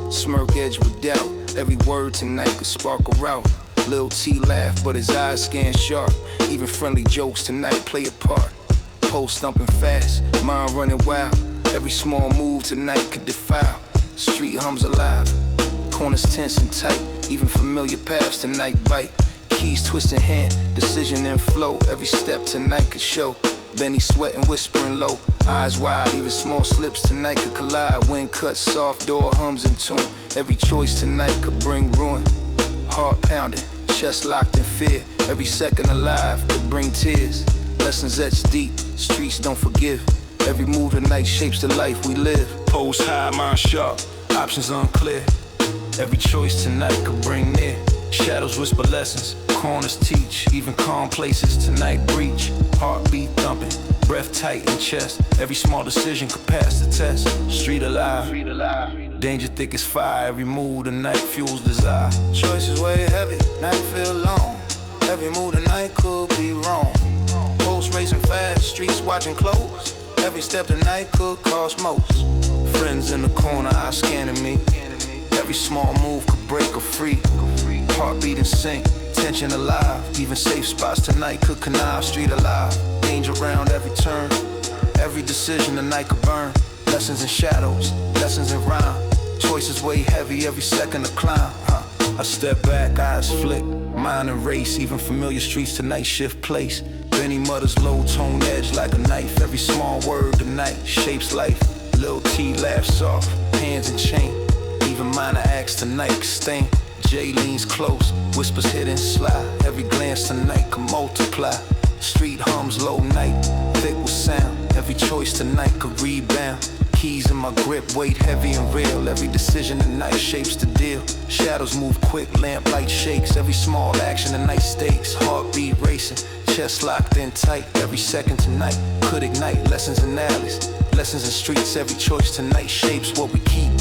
smirk edge with doubt. Every word tonight could spark a route. Lil T laugh, but his eyes scan sharp. Even friendly jokes tonight play a part. Pulse thumping fast, mind running wild. Every small move tonight could defile. Street hums alive, corners tense and tight. Even familiar paths tonight bite. Keys twisting hand, decision in flow. Every step tonight could show. Benny sweating, whispering low. Eyes wide, even small slips tonight could collide. Wind cuts soft, door hums in tune. Every choice tonight could bring ruin. Heart pounding, chest locked in fear. Every second alive could bring tears. Lessons etched deep, streets don't forgive. Every move tonight shapes the life we live. Pose high, mind sharp, options unclear. Every choice tonight could bring near. Shadows whisper lessons, corners teach. Even calm places tonight breach. Heartbeat thumping, breath tight in chest. Every small decision could pass the test. Street alive, danger thick as fire. Every move tonight fuels desire. Choices way heavy, night feel long. Every move tonight could be wrong. Pulse racing fast, streets watching close. Every step tonight could cost most. Friends in the corner, eyes scanning me. Every small move could break or free. Heartbeat in sync, tension alive. Even safe spots tonight could connive. Street alive, danger around every turn. Every decision tonight could burn. Lessons in shadows, lessons in rhyme. Choices weigh heavy every second to climb. I step back, eyes flick, mind and race. Even familiar streets tonight shift place. Benny mutters low tone edge like a knife. Every small word tonight shapes life. Lil T laughs soft, hands in chain. Even minor acts tonight can stain. Jay leans close, whispers hidden sly. Every glance tonight can multiply. Street hums low night, thick with sound. Every choice tonight could rebound. Keys in my grip, weight heavy and real. Every decision tonight shapes the deal. Shadows move quick, lamplight shakes. Every small action tonight stakes. Heartbeat racing, chest locked in tight. Every second tonight could ignite. Lessons in alleys, lessons in streets. Every choice tonight shapes what we keep.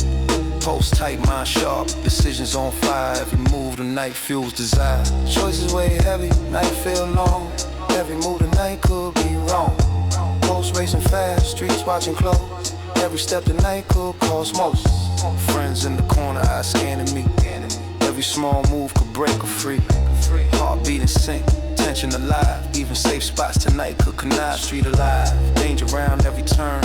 Pulse tight, mind sharp, decisions on fire. Every move tonight fuels desire. Choices weigh heavy, night feel long. Every move tonight could be wrong. Pulse racing fast, streets watching close. Every step tonight could cause most. Friends in the corner, eyes scanning me. Every small move could break or free. Heartbeat in sync, tension alive. Even safe spots tonight could connive. Street alive, danger around every turn.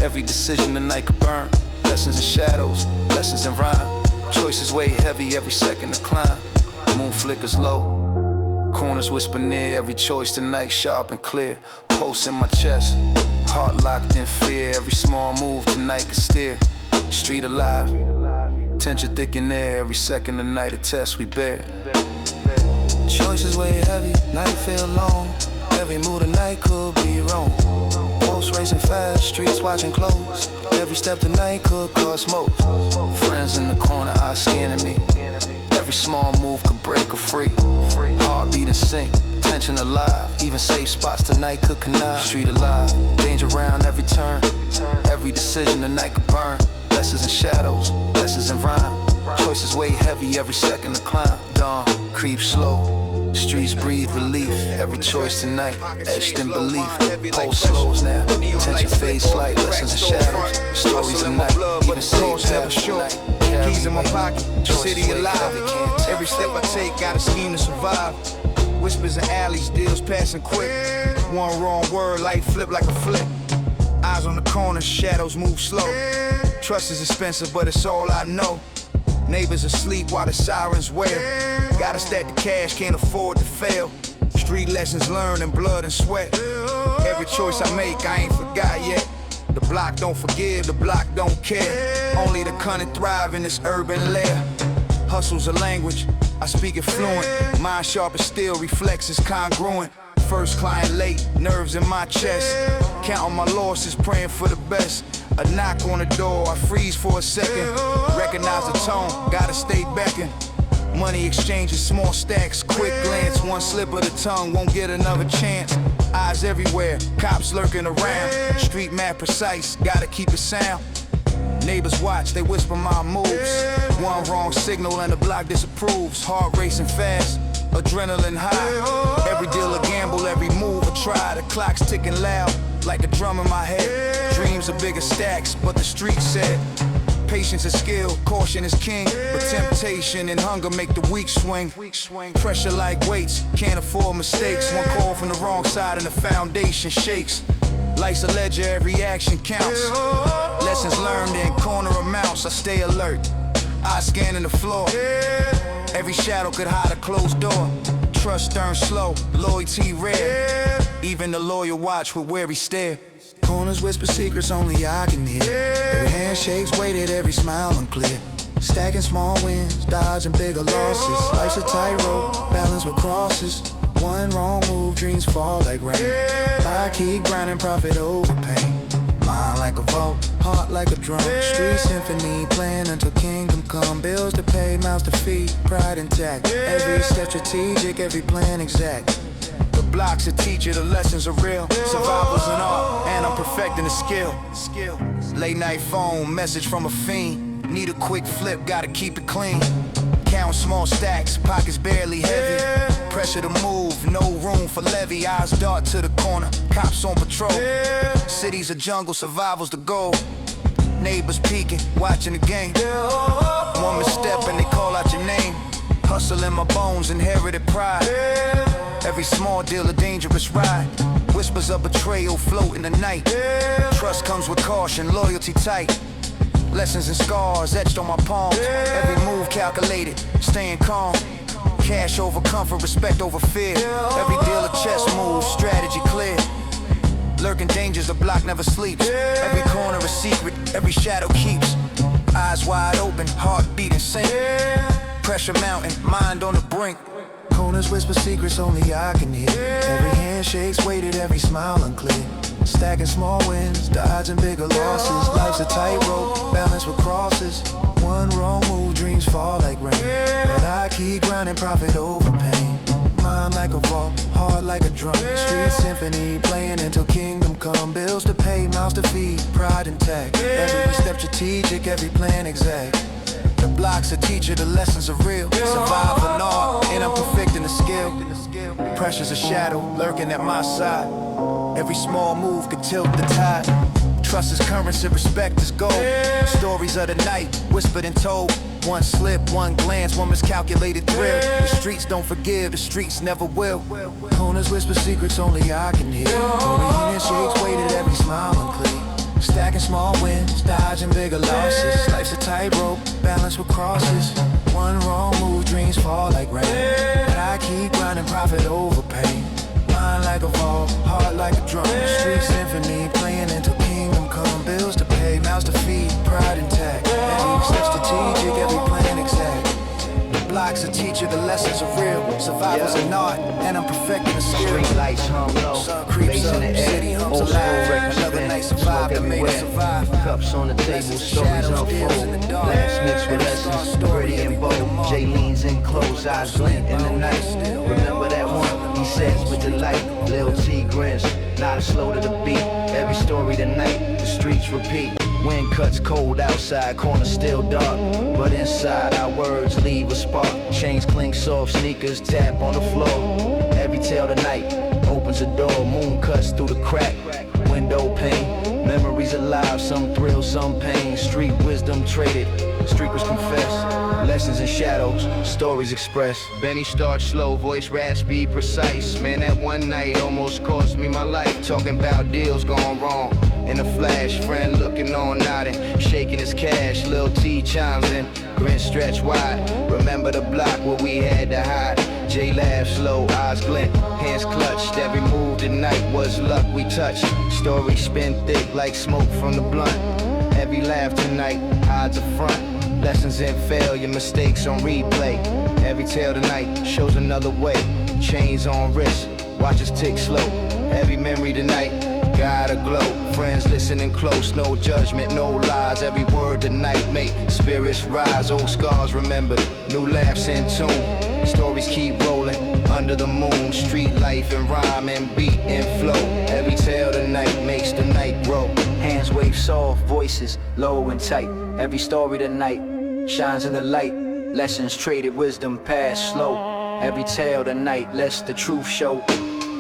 Every decision tonight could burn. Lessons in shadows, lessons in rhyme. Choices weigh heavy every second to climb. Moon flickers low, corners whisper near. Every choice tonight sharp and clear. Pulse in my chest, heart locked in fear. Every small move tonight can steer. Street alive, tension thick in air. Every second tonight a test we bear. Choices weigh heavy, night feel long. Every move tonight could be wrong. Pulse racing fast, streets watching close. Every step tonight could cause most. Friends in the corner, eyes scanning me. Every small move could break or free. Heartbeat in sync, tension alive. Even safe spots tonight could connive. Street alive, danger around every turn. Every decision tonight could burn. Lessons in shadows, lessons in rhyme. Choices weigh heavy every second to climb. Dawn creeps slow, streets breathe relief. Every choice tonight etched in belief. Pulse slows now, tension fades slight. Lessons in shadows, stories of night. Even safe never short. Keys in my pocket, city alive. Every step I take, got a scheme to survive. Whispers in alleys, deals passing quick. One wrong word, light flip like a flick. Eyes on the corner, shadows move slow. Trust is expensive, but it's all I know. Neighbors asleep while the sirens wail. Gotta stack the cash, can't afford to fail. Street lessons learned in blood and sweat. Every choice I make, I ain't forgot yet. The block don't forgive, the block don't care. Only the cunning thrive in this urban lair. Hustle's a language, I speak it fluent. Mind sharp as steel, reflexes congruent. First client late, nerves in my chest. Counting my losses, praying for the best. A knock on the door, I freeze for a second. Recognize the tone, gotta stay backing. Money exchanges, small stacks, quick glance. One slip of the tongue, won't get another chance. Eyes everywhere, cops lurking around. Street map precise, gotta keep it sound. Neighbors watch, they whisper my moves. One wrong signal and the block disapproves. Heart racing fast, adrenaline high. Every deal a gamble, every move a try. The clock's ticking loud, like a drum in my head. Dreams are bigger stacks, but the street said patience is skill, caution is king. But temptation and hunger make the weak swing. Pressure like weights, can't afford mistakes. One call from the wrong side and the foundation shakes. Life's a ledger, every action counts. Lessons learned in corner amounts. I stay alert, eyes scanning the floor. Every shadow could hide a closed door. Trust turns slow, loyalty rare. Even the lawyer watch with wary stare. Corners whisper secrets only I can hear. Every handshakes weighted, every smile unclear. Stacking small wins, dodging bigger losses. Life's a tightrope, balance with crosses. One wrong move, dreams fall like rain. I keep grinding, profit over pain. Mind like a vault, heart like a drum. Street symphony playing until kingdom come. Bills to pay, mouths to feed, pride intact. Every step strategic, every plan exact. The block's a teacher, the lessons are real. Survival's an art, and I'm perfecting the skill. Late night phone, message from a fiend. Need a quick flip, gotta keep it clean. Count small stacks, pockets barely heavy. Pressure to move, no room for levy. Eyes dart to the corner, cops on patrol. City's a jungle, survival's the goal. Neighbors peeking, watching the game. One misstep and they call out your name. Hustle in my bones, inherited pride. Every small deal a dangerous ride. Whispers of betrayal float in the night. Trust comes with caution, loyalty tight. Lessons and scars etched on my palms. Every move calculated, staying calm. Cash over comfort, respect over fear. Every deal a chess move, strategy clear. Lurking dangers, the block never sleeps. Every corner a secret, every shadow keeps. Eyes wide open, heart beating sync. Pressure mounting, mind on the brink. Corners whisper secrets only I can hear. Every handshake's weighted, every smile unclear. Stacking small wins, dodging bigger losses. Life's a tightrope, balanced with crosses. One wrong move, dreams fall like rain. But I keep grinding, profit over pain. Mind like a vault, heart like a drum. Street symphony, playing until kingdom come. Bills to pay, mouths to feed, pride intact. Every step strategic, every plan exact. The block's a teacher, the lessons are real. Survive an art, and I'm perfecting the skill. Pressure's a shadow, lurking at my side. Every small move could tilt the tide. Trust is currency, respect is gold. Stories of the night, whispered and told. One slip, one glance, one miscalculated thrill. The streets don't forgive, the streets never will. Corners whisper secrets only I can hear. Every handshake's weighted, every smile unclear. Stacking small wins, dodging bigger losses. Life's a tightrope, balanced with crosses. One wrong move, dreams fall like rain. But I keep grinding, profit over pain. Mind like a vault, heart like a drum. Street symphony, playing until kingdom come. Bills to pay, mouths to feed, pride intact. Every step strategic, every plan exact. The block's a teacher, the lessons are real. Survival's an art, and I'm perfecting the skill. Street lights hung low, Sun creeps up, city hums alive. Another night survived, I made it survive. Cups on the table, stories unfold. Laughs mixed with lessons, gritty and bold. J leans in close, eyes glint in the night. Remember that one, he says with delight. Lil T grins, not slow to the beat. Every story tonight, the streets repeat. Wind cuts cold outside, corners still dark. But inside, our words leave a spark. Chains clink soft, sneakers tap on the floor. Every tale tonight opens a door. Moon cuts through the crack, window pane. Memories alive, some thrill, some pain. Street wisdom traded, streakers confess. Lessons in shadows, stories expressed. Benny starts slow, voice raspy, precise. Man, that one night almost cost me my life. Talking about deals gone wrong. In a flash, friend looking on, nodding, shaking his cash. Lil T chimes in, grin stretch wide. Remember the block where we had to hide. J laughs slow, eyes glint, hands clutched. Every move tonight was luck we touched. Stories spin thick like smoke from the blunt. Every laugh tonight hides a front. Lessons in failure, mistakes on replay. Every tale tonight shows another way. Chains on wrist, watch us tick slow. Every memory tonight got a glow. Friends listening close, no judgment, no lies. Every word tonight make spirits rise. Old scars remembered, new laughs in tune. Stories keep rolling under the moon. Street life and rhyme and beat and flow. Every tale tonight makes the night grow. Hands wave soft, voices low and tight. Every story tonight shines in the light. Lessons traded, wisdom passed slow. Every tale tonight lets the truth show.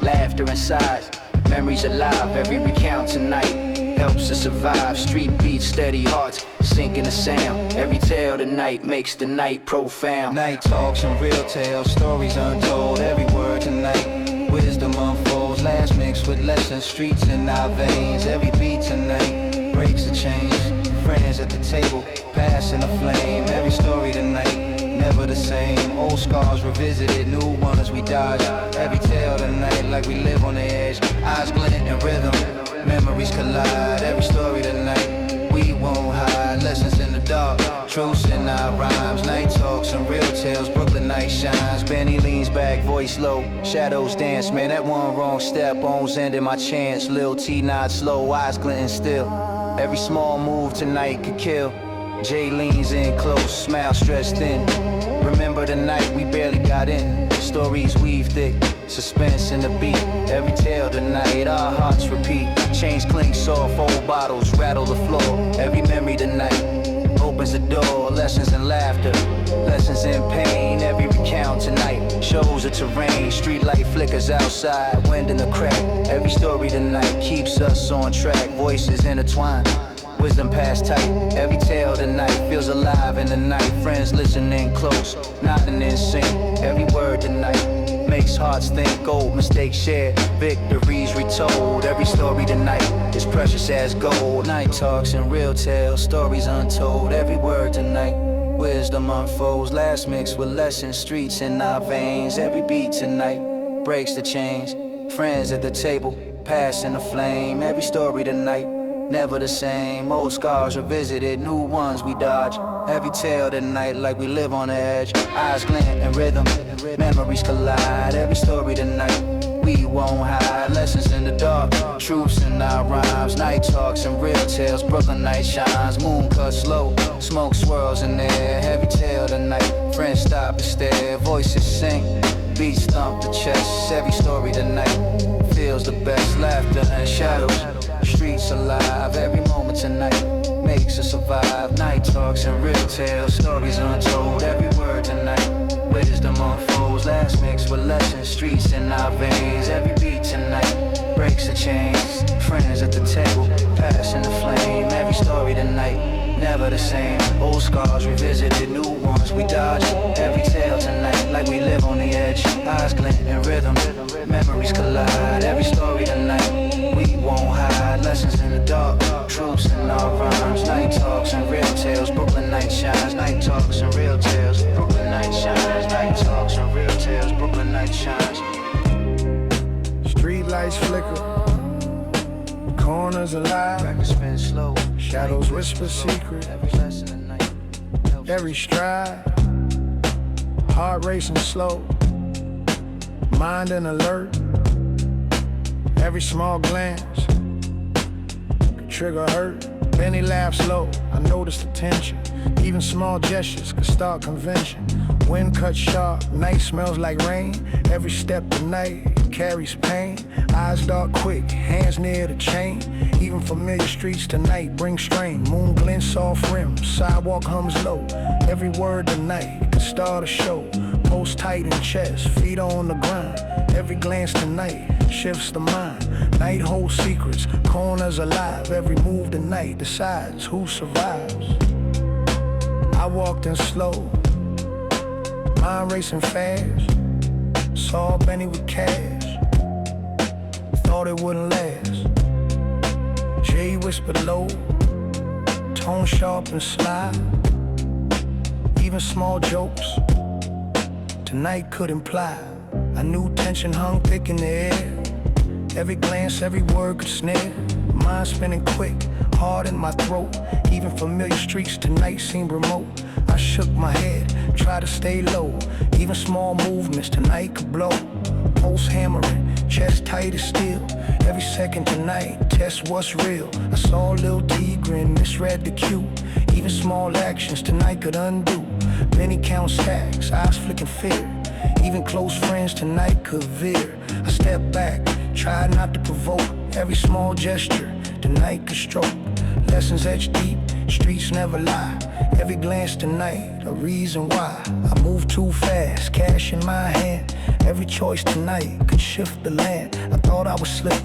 Laughter inside, memories alive. Every recount tonight helps us survive. Street beats, steady hearts, sink in the sound. Every tale tonight makes the night profound. Night talks and real tales, stories untold. Every word tonight, wisdom unfolds. Laughs mixed with lessons, streets in our veins. Every beat tonight breaks the chains. Friends at the table, passing the flame. Every story tonight, never the same. Old scars revisited, new ones we dodge. Every tale tonight like we live on the edge. Eyes glint in rhythm, memories collide. Every story tonight, we won't hide. Lessons in the dark, truths in our rhymes. Night talks and real tales, Brooklyn night shines. Benny leans back, voice low, shadows dance. Man, that one wrong step owns ending my chance. Lil T nods slow, eyes glinting still. Every small move tonight could kill. J leans in close, smile stretched thin. Remember the night we barely got in. Stories weave thick, suspense in the beat. Every tale tonight, our hearts repeat. Chains clink soft, old bottles rattle the floor. Every memory tonight opens the door. Lessons in laughter, lessons in pain. Every recount tonight shows the terrain. Street light flickers outside, wind in the crack. Every story tonight keeps us on track. Voices intertwined, wisdom past tight. Every tale tonight feels alive in the night. Friends listening close, nodding in sync. Every word tonight makes hearts think gold. Mistakes shared, victories retold. Every story tonight is precious as gold. Night talks and real tales, stories untold. Every word tonight, wisdom unfolds. Last mix with lessons, streets in our veins. Every beat tonight breaks the chains. Friends at the table, passing the flame. Every story tonight, never the same. Old scars revisited, new ones we dodge. Every tale tonight like we live on the edge. Eyes glint in rhythm, memories collide. Every story tonight, we won't hide. Lessons in the dark, truths in our rhymes. Night talks and real tales, Brooklyn night shines. Moon cut slow, smoke swirls in the air. Heavy tale tonight, friends stop and stare. Voices sing, beats thump the chest. Every story tonight feels the best. Laughter and shadows, streets alive. Every moment tonight makes us survive. Night talks and real tales, stories untold. Every word tonight, wisdom unfolds. Last mix with lessons, streets in our veins. Every beat tonight breaks the chains. Friends at the table, passing the flame. Every story tonight, never the same. Old scars revisited, new ones we dodge. Every tale tonight, like we live on the edge. Eyes glint in rhythm, memories collide. Every story tonight, we won't hide. Lessons in the dark, truths in our rhymes. Night talks and real tales, Brooklyn night shines. Night talks and real tales, Brooklyn night shines. Night talks and real tales, Brooklyn night shines. Street lights flicker, corners alive. Records spin slow, Shadows whisper secret. every lesson tonight. Every stride, heart racing slow, mind an alert. Every small glance could trigger hurt. Then he laughs low, I notice the tension. Even small gestures could start convention. Wind cuts sharp, night smells like rain. Every step tonight carries pain. Eyes dark quick, hands near the chain. Even familiar streets tonight bring strain. Moon glints off rim, sidewalk hums low. Every word tonight could start a show. Post tight in chest, feet on the ground. Every glance tonight shifts the mind. Night holds secrets, corners alive. Every move tonight decides who survives. I walked in slow, mind racing fast. Saw Benny with cash, thought it wouldn't last. Jay whispered low, tone sharp and sly. Even small jokes tonight could imply. I knew tension hung thick in the air. Every glance, every word could snare. Mind spinning quick, heart in my throat. Even familiar streets tonight seem remote. I shook my head, tried to stay low. Even small movements tonight could blow. Pulse hammering, chest tight as steel. Every second tonight, test what's real. I saw Lil T grin, misread the cue. Even small actions tonight could undo. Many count stacks, eyes flicking fear. Even close friends tonight could veer. I stepped back, tried not to provoke. Every small gesture tonight could stroke. Lessons etched deep, streets never lie. Every glance tonight, a reason why. I move too fast, cash in my hand. Every choice tonight could shift the land. I thought I was slick,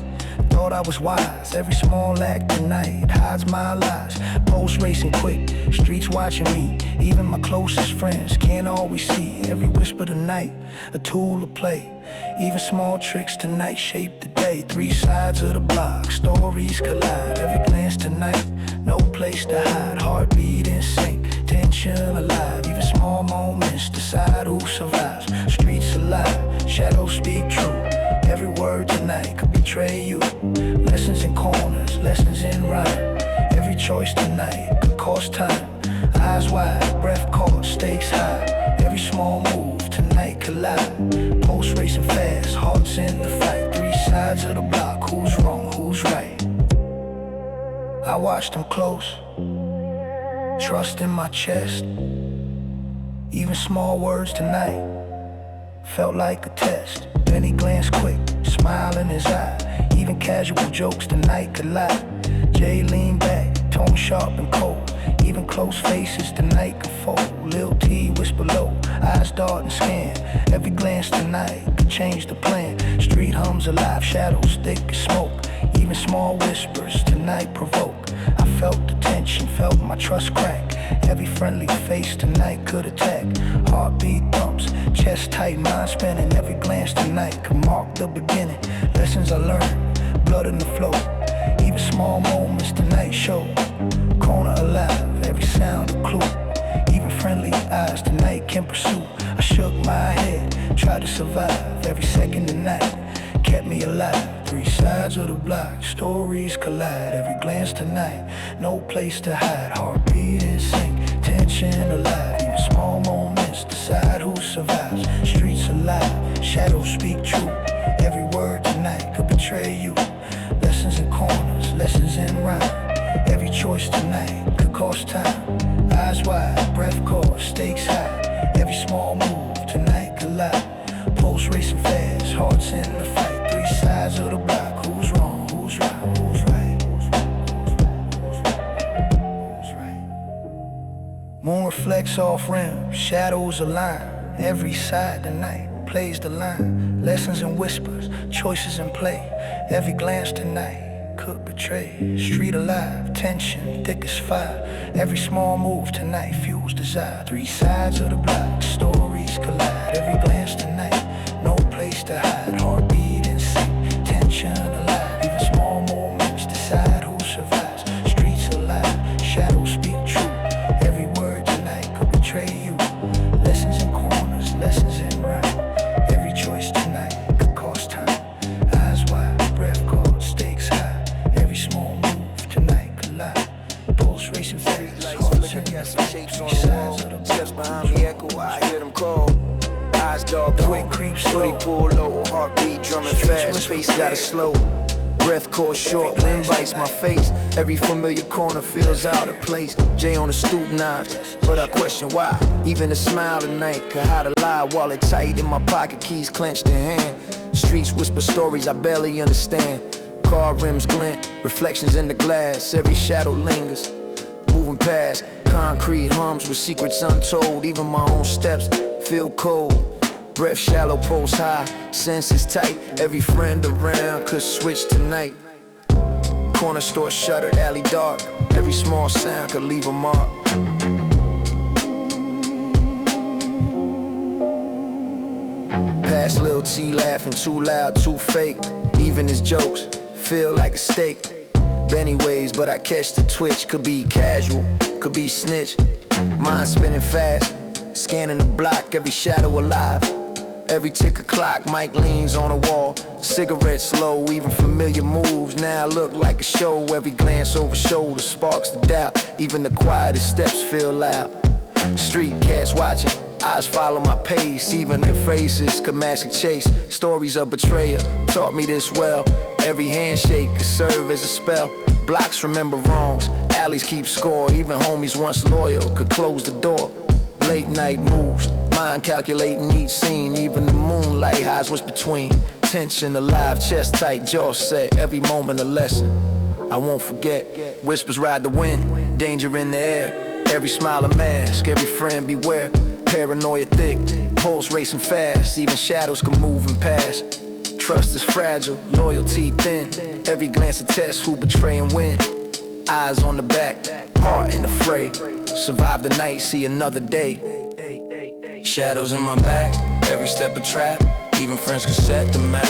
thought I was wise. Every small act tonight hides my lies. Pulse racing quick, streets watching me. Even my closest friends can't always see. Every whisper tonight, a tool to play. Even small tricks tonight shape the day. Three sides of the block, stories collide. Every glance tonight, no place to hide. Heartbeat in sync, tension alive. Even small moments decide who survives. Streets alive, shadows speak true. Every word tonight could betray you. Lessons in corners, lessons in rhyme. Every choice tonight could cost time. Eyes wide, breath caught, stakes high. Every small move tonight collide. Pulse racing fast, hearts in the fight. Three sides of the block, who's wrong, who's right? I watched them close, trust in my chest. Even small words tonight felt like a test. Then he glanced quick, smile in his eye. Even casual jokes tonight could lie. Jay leaned back, tone sharp and cold. Even close faces tonight could fold. Lil T whisper low, eyes dart and scan. Every glance tonight could change the plan. Street hums alive, shadows thick as smoke. Even small whispers tonight provoke. I felt the tension, felt my trust crack. Every friendly face tonight could attack. Heartbeat thumps, chest tight, mind spinning. Every glance tonight could mark the beginning. Lessons I learned, blood in the flow. Even small moments tonight show. Corner alive, every sound a clue. Even friendly eyes tonight can pursue. I shook my head, tried to survive. Every second tonight kept me alive. Three sides of the block, stories collide. Every glance tonight, no place to hide. Heartbeat in sync, tension alive. Even small moments decide who survives. Streets alive, shadows speak true. Every word tonight could betray you. Lessons in corners, lessons in rhyme. Every choice tonight could cost time. Eyes wide, breath caught, stakes high. Every small move tonight collide. Pulse racing fast, hearts in the fight. Three sides of the block, who's wrong, who's right, who's right, who's right. Moon reflects off rim, shadows align. Every side tonight plays the line. Lessons and whispers, choices in play. Every glance tonight could betray. Street alive, tension, thick as fire. Every small move tonight fuels desire. Three sides of the block, stories collide. Every glance tonight, no place to hide. Heartbeat in sync, tension alive. Even small moments decide who survives. Streets alive, shadows speak true. Every word tonight could betray you. Lessons in corners, lessons in right. Every choice tonight could cost time. Eyes wide, breath caught, stakes high. Every small move tonight collide. Pulse racing fast, hearts in the fight. Shapes on the wall, steps behind me echo, I hear them call. Eyes dark, quick, creep, footy pull low, heartbeat drumming fast, pace gotta slow. Breath caught short, wind bites my face. Every familiar corner feels out of place. J on the stoop knives, but I question why. Even a smile tonight could hide a lie. Wallet tight in my pocket, keys clenched in hand. Streets whisper stories I barely understand. Car rims glint, reflections in the glass. Every shadow lingers, moving past. Concrete hums with secrets untold. Even my own steps feel cold. Breath shallow, pulse high, senses tight. Every friend around could switch tonight. Corner store shuttered, alley dark. Every small sound could leave a mark. Past Lil T laughing too loud, too fake. Even his jokes feel like a stake. Many ways, but I catch the twitch. Could be casual, could be snitch. Mind spinning fast, scanning the block. Every shadow alive, every tick of clock. Mike leans on the wall, cigarette slow. Even familiar moves now look like a show. Every glance over shoulder sparks the doubt. Even the quietest steps feel loud. Street cats watching, eyes follow my pace. Even their faces could mask a chase. Stories of betrayal taught me this well. Every handshake could serve as a spell. Blocks remember wrongs, alleys keep score. Even homies once loyal could close the door. Late night moves, mind calculating each scene. Even the moonlight hides what's between. Tension alive, chest tight, jaw set. Every moment a lesson I won't forget. Whispers ride the wind, danger in the air. Every smile a mask, every friend beware. Paranoia thick, pulse racing fast. Even shadows can move and pass. Trust is fragile, loyalty thin. Every glance a test, who betray and win. Eyes on the back, heart in the fray. Survive the night, see another day. Shadows in my back, every step a trap. Even friends could set the map.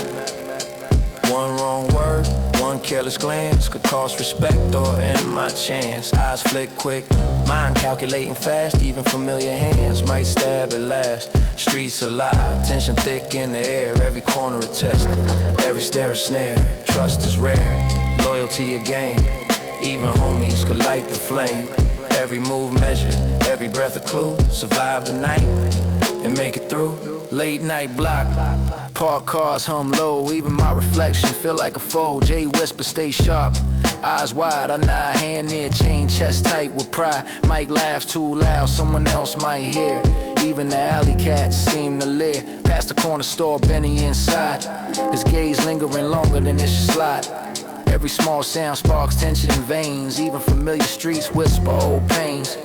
One wrong word, one careless glance could cost respect or end my chance. Eyes flick quick, mind calculating fast. Even familiar hands might stab at last. Streets alive, tension thick in the air. Every corner a test, every stare a snare. Trust is rare, loyalty a game. Even homies could light the flame. Every move measured, every breath a clue. Survive the night and make it through. Late night block, park cars hum low. Even my reflection feel like a foe. J whisper stay sharp, eyes wide. I nod, hand near chain, chest tight with pride. Mike laughs too loud, someone else might hear. Even the alley cats seem to leer. Past the corner store, Benny inside. His gaze lingering longer than it should slide. Every small sound sparks tension in veins. Even familiar streets whisper old pains.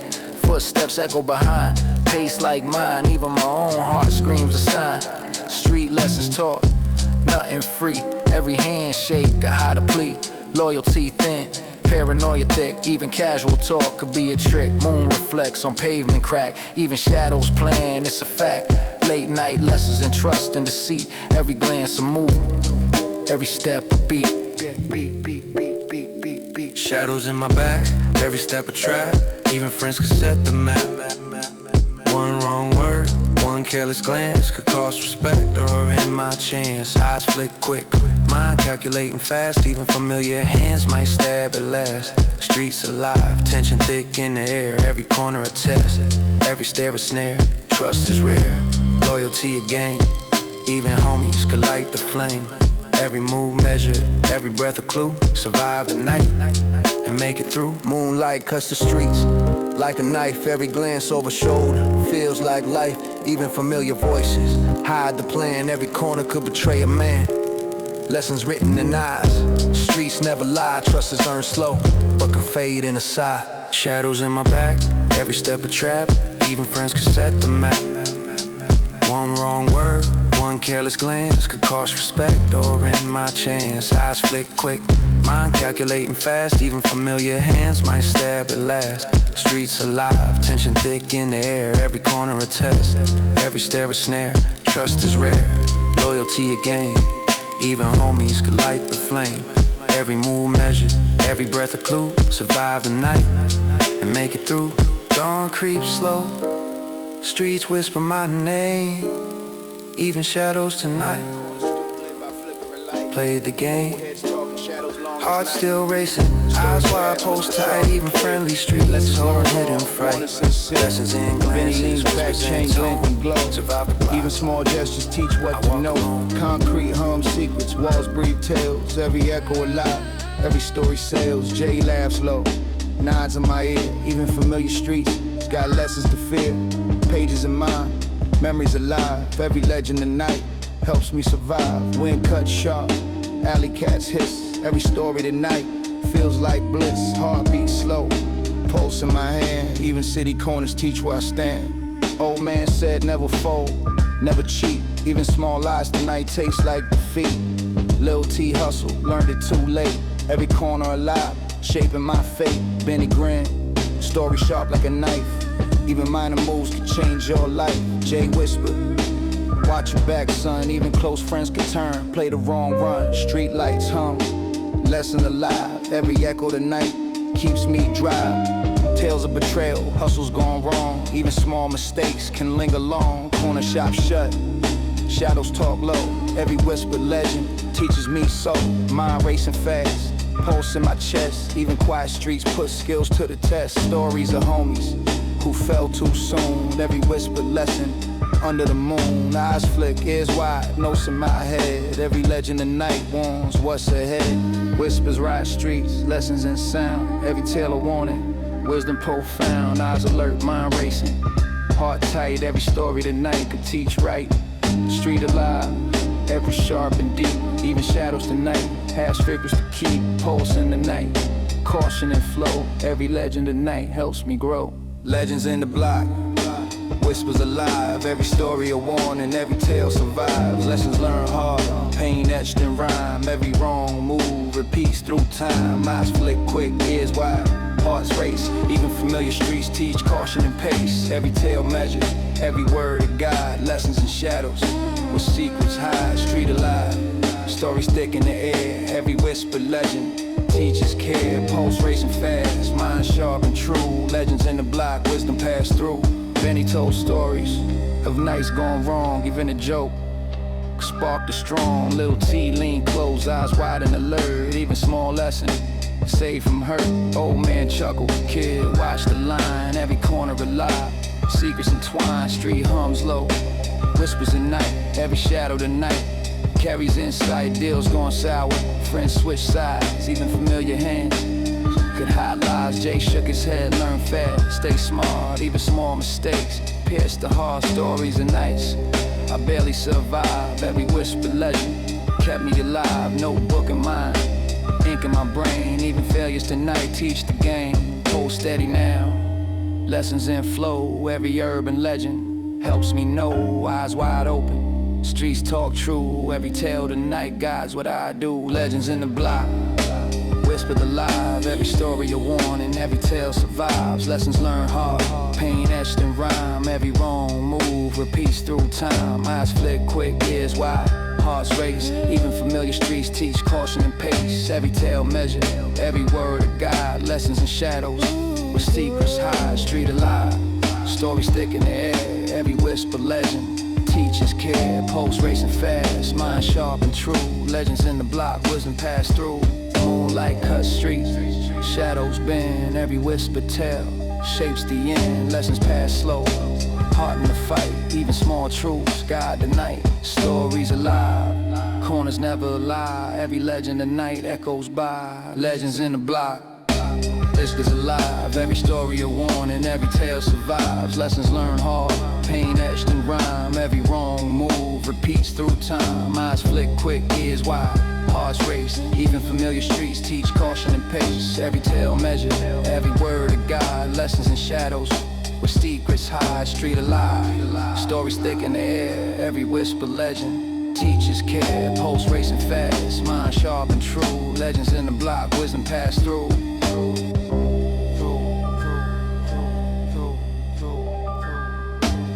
Footsteps echo behind, pace like mine. Even my own heart screams a sign. Street lessons taught, nothing free. Every handshake, a hide a plea. Loyalty thin, paranoia thick. Even casual talk could be a trick. Moon reflects on pavement crack. Even shadows plan, it's a fact. Late night lessons in trust and deceit. Every glance a move, every step a beat. Shadows in my back, every step a trap. Even friends could set the map. One wrong word, one careless glance could cost respect or end my chance. Eyes flick quick, mind calculating fast. Even familiar hands might stab at last. Streets alive, tension thick in the air. Every corner a test, every stare a snare. Trust is rare, loyalty a game. Even homies could light the flame. Every move measured, every breath a clue. Survive the night and make it through. Moonlight cuts the streets like a knife. Every glance over shoulder feels like life. Even familiar voices hide the plan. Every corner could betray a man. Lessons written in eyes. Streets never lie. Trust is earned slow, but can fade in a sigh. Shadows in my back, every step a trap. Even friends could set the map. One wrong word, one careless glance could cost respect or end my chance. Eyes flick quick, mind calculating fast. Even familiar hands might stab at last. Streets alive, tension thick in the air. Every corner a test, every stare a snare. Trust is rare, loyalty a game. Even homies could light the flame. Every move measured, every breath a clue. Survive the night and make it through. Dawn creeps slow, streets whisper my name. Even shadows tonight played the game. Heart still racing, eyes wide, post tight. Even friendly streets hold hidden fright. Lessons in glances, back chain glint and glow. Even small gestures teach what you know. Concrete hum secrets, walls breathe tales. Every echo alive, every story sells. Jay laughs low, nods in my ear. Even familiar streets got lessons to fear. Pages in mine, memories alive. Every legend tonight helps me survive. Wind cuts sharp, alley cats hiss. Every story tonight feels like bliss. Heartbeat slow, pulse in my hand. Even city corners teach where I stand. Old man said never fold, never cheat. Even small lies tonight taste like defeat. Lil T hustle, learned it too late. Every corner alive, shaping my fate. Benny grin, story sharp like a knife. Even minor moves can change your life. Jay whisper, watch your back, son. Even close friends can turn. Play the wrong run, street lights hum. Lesson alive, every echo tonight keeps me dry. Tales of betrayal, hustle's gone wrong. Even small mistakes can linger long. Corner shop shut, shadows talk low. Every whispered legend teaches me so. Mind racing fast, pulse in my chest. Even quiet streets put skills to the test. Stories of homies who fell too soon. Every whispered lesson under the moon. Eyes flick, ears wide, notes in my head. Every legend tonight warns what's ahead. Whispers ride streets, lessons in sound. Every tale a warning, wisdom profound. Eyes alert, mind racing, heart tight. Every story tonight could teach right. Street alive, every sharp and deep. Even shadows tonight, hash figures to keep. Pulse in the night, caution and flow. Every legend tonight helps me grow. Legends in the block, whispers alive. Every story a warning, every tale survives. Lessons learned hard, pain etched in rhyme. Every wrong move repeats through time. Eyes flick quick, ears wide, hearts race. Even familiar streets teach caution and pace. Every tale measured, every word a guide. Lessons in shadows, where secrets hide. Street alive, stories thick in the air. Every whispered legend teachers care. Pulse racing fast, mind sharp and true. Legends in the block, wisdom passed through. Benny told stories of nights gone wrong. Even a joke sparked a strong. Lil T lean close, eyes wide and alert. Even small lesson saved from hurt. Old man chuckled, kid watch the line. Every corner alive, secrets entwined. Street hums low, whispers at night. Every shadow tonight carries insight. Deals gone sour, friends switch sides. Even familiar hands could hide lies. Jay shook his head, learn fast, stay smart. Even small mistakes pierce the heart. Stories and nights I barely survive. Every whispered legend kept me alive. Notebook in mind, ink in my brain. Even failures tonight teach the game. Hold steady now, lessons in flow. Every urban legend helps me know. Eyes wide open, Streets talk true, every tale tonight guides what I do. Legends in the block, whispered alive. Every story a warning, every tale survives. Lessons learned hard, pain etched in rhyme. Every wrong move repeats through time. Eyes flick quick, ears wide, hearts race. Even familiar streets teach caution and pace. Every tale measured, every word a guide. Lessons in shadows, with secrets hide. Street alive, stories thick in the air. Every whisper legend, teachers care. Pulse racing fast, mind sharp and true. Legends in the block, wisdom passed through. Moonlight cut streets, shadows bend. Every whisper tell, shapes the end. Lessons pass slow, heart in the fight. Even small truths guide the night. Stories alive, corners never lie. Every legend at night echoes by. Legends in the block, whispers alive. Every story a warning, every tale survives. Lessons learned hard, pain etched in rhyme. Every wrong move repeats through time. Eyes flick quick, ears wide, hearts race. Even familiar streets teach caution and pace. Every tale measured, every word a guide. Lessons in shadows, where secrets hide. Street alive, stories thick in the air. Every whisper legend, teachers care. Pulse racing fast, mind sharp and true. Legends in the block, wisdom passed through.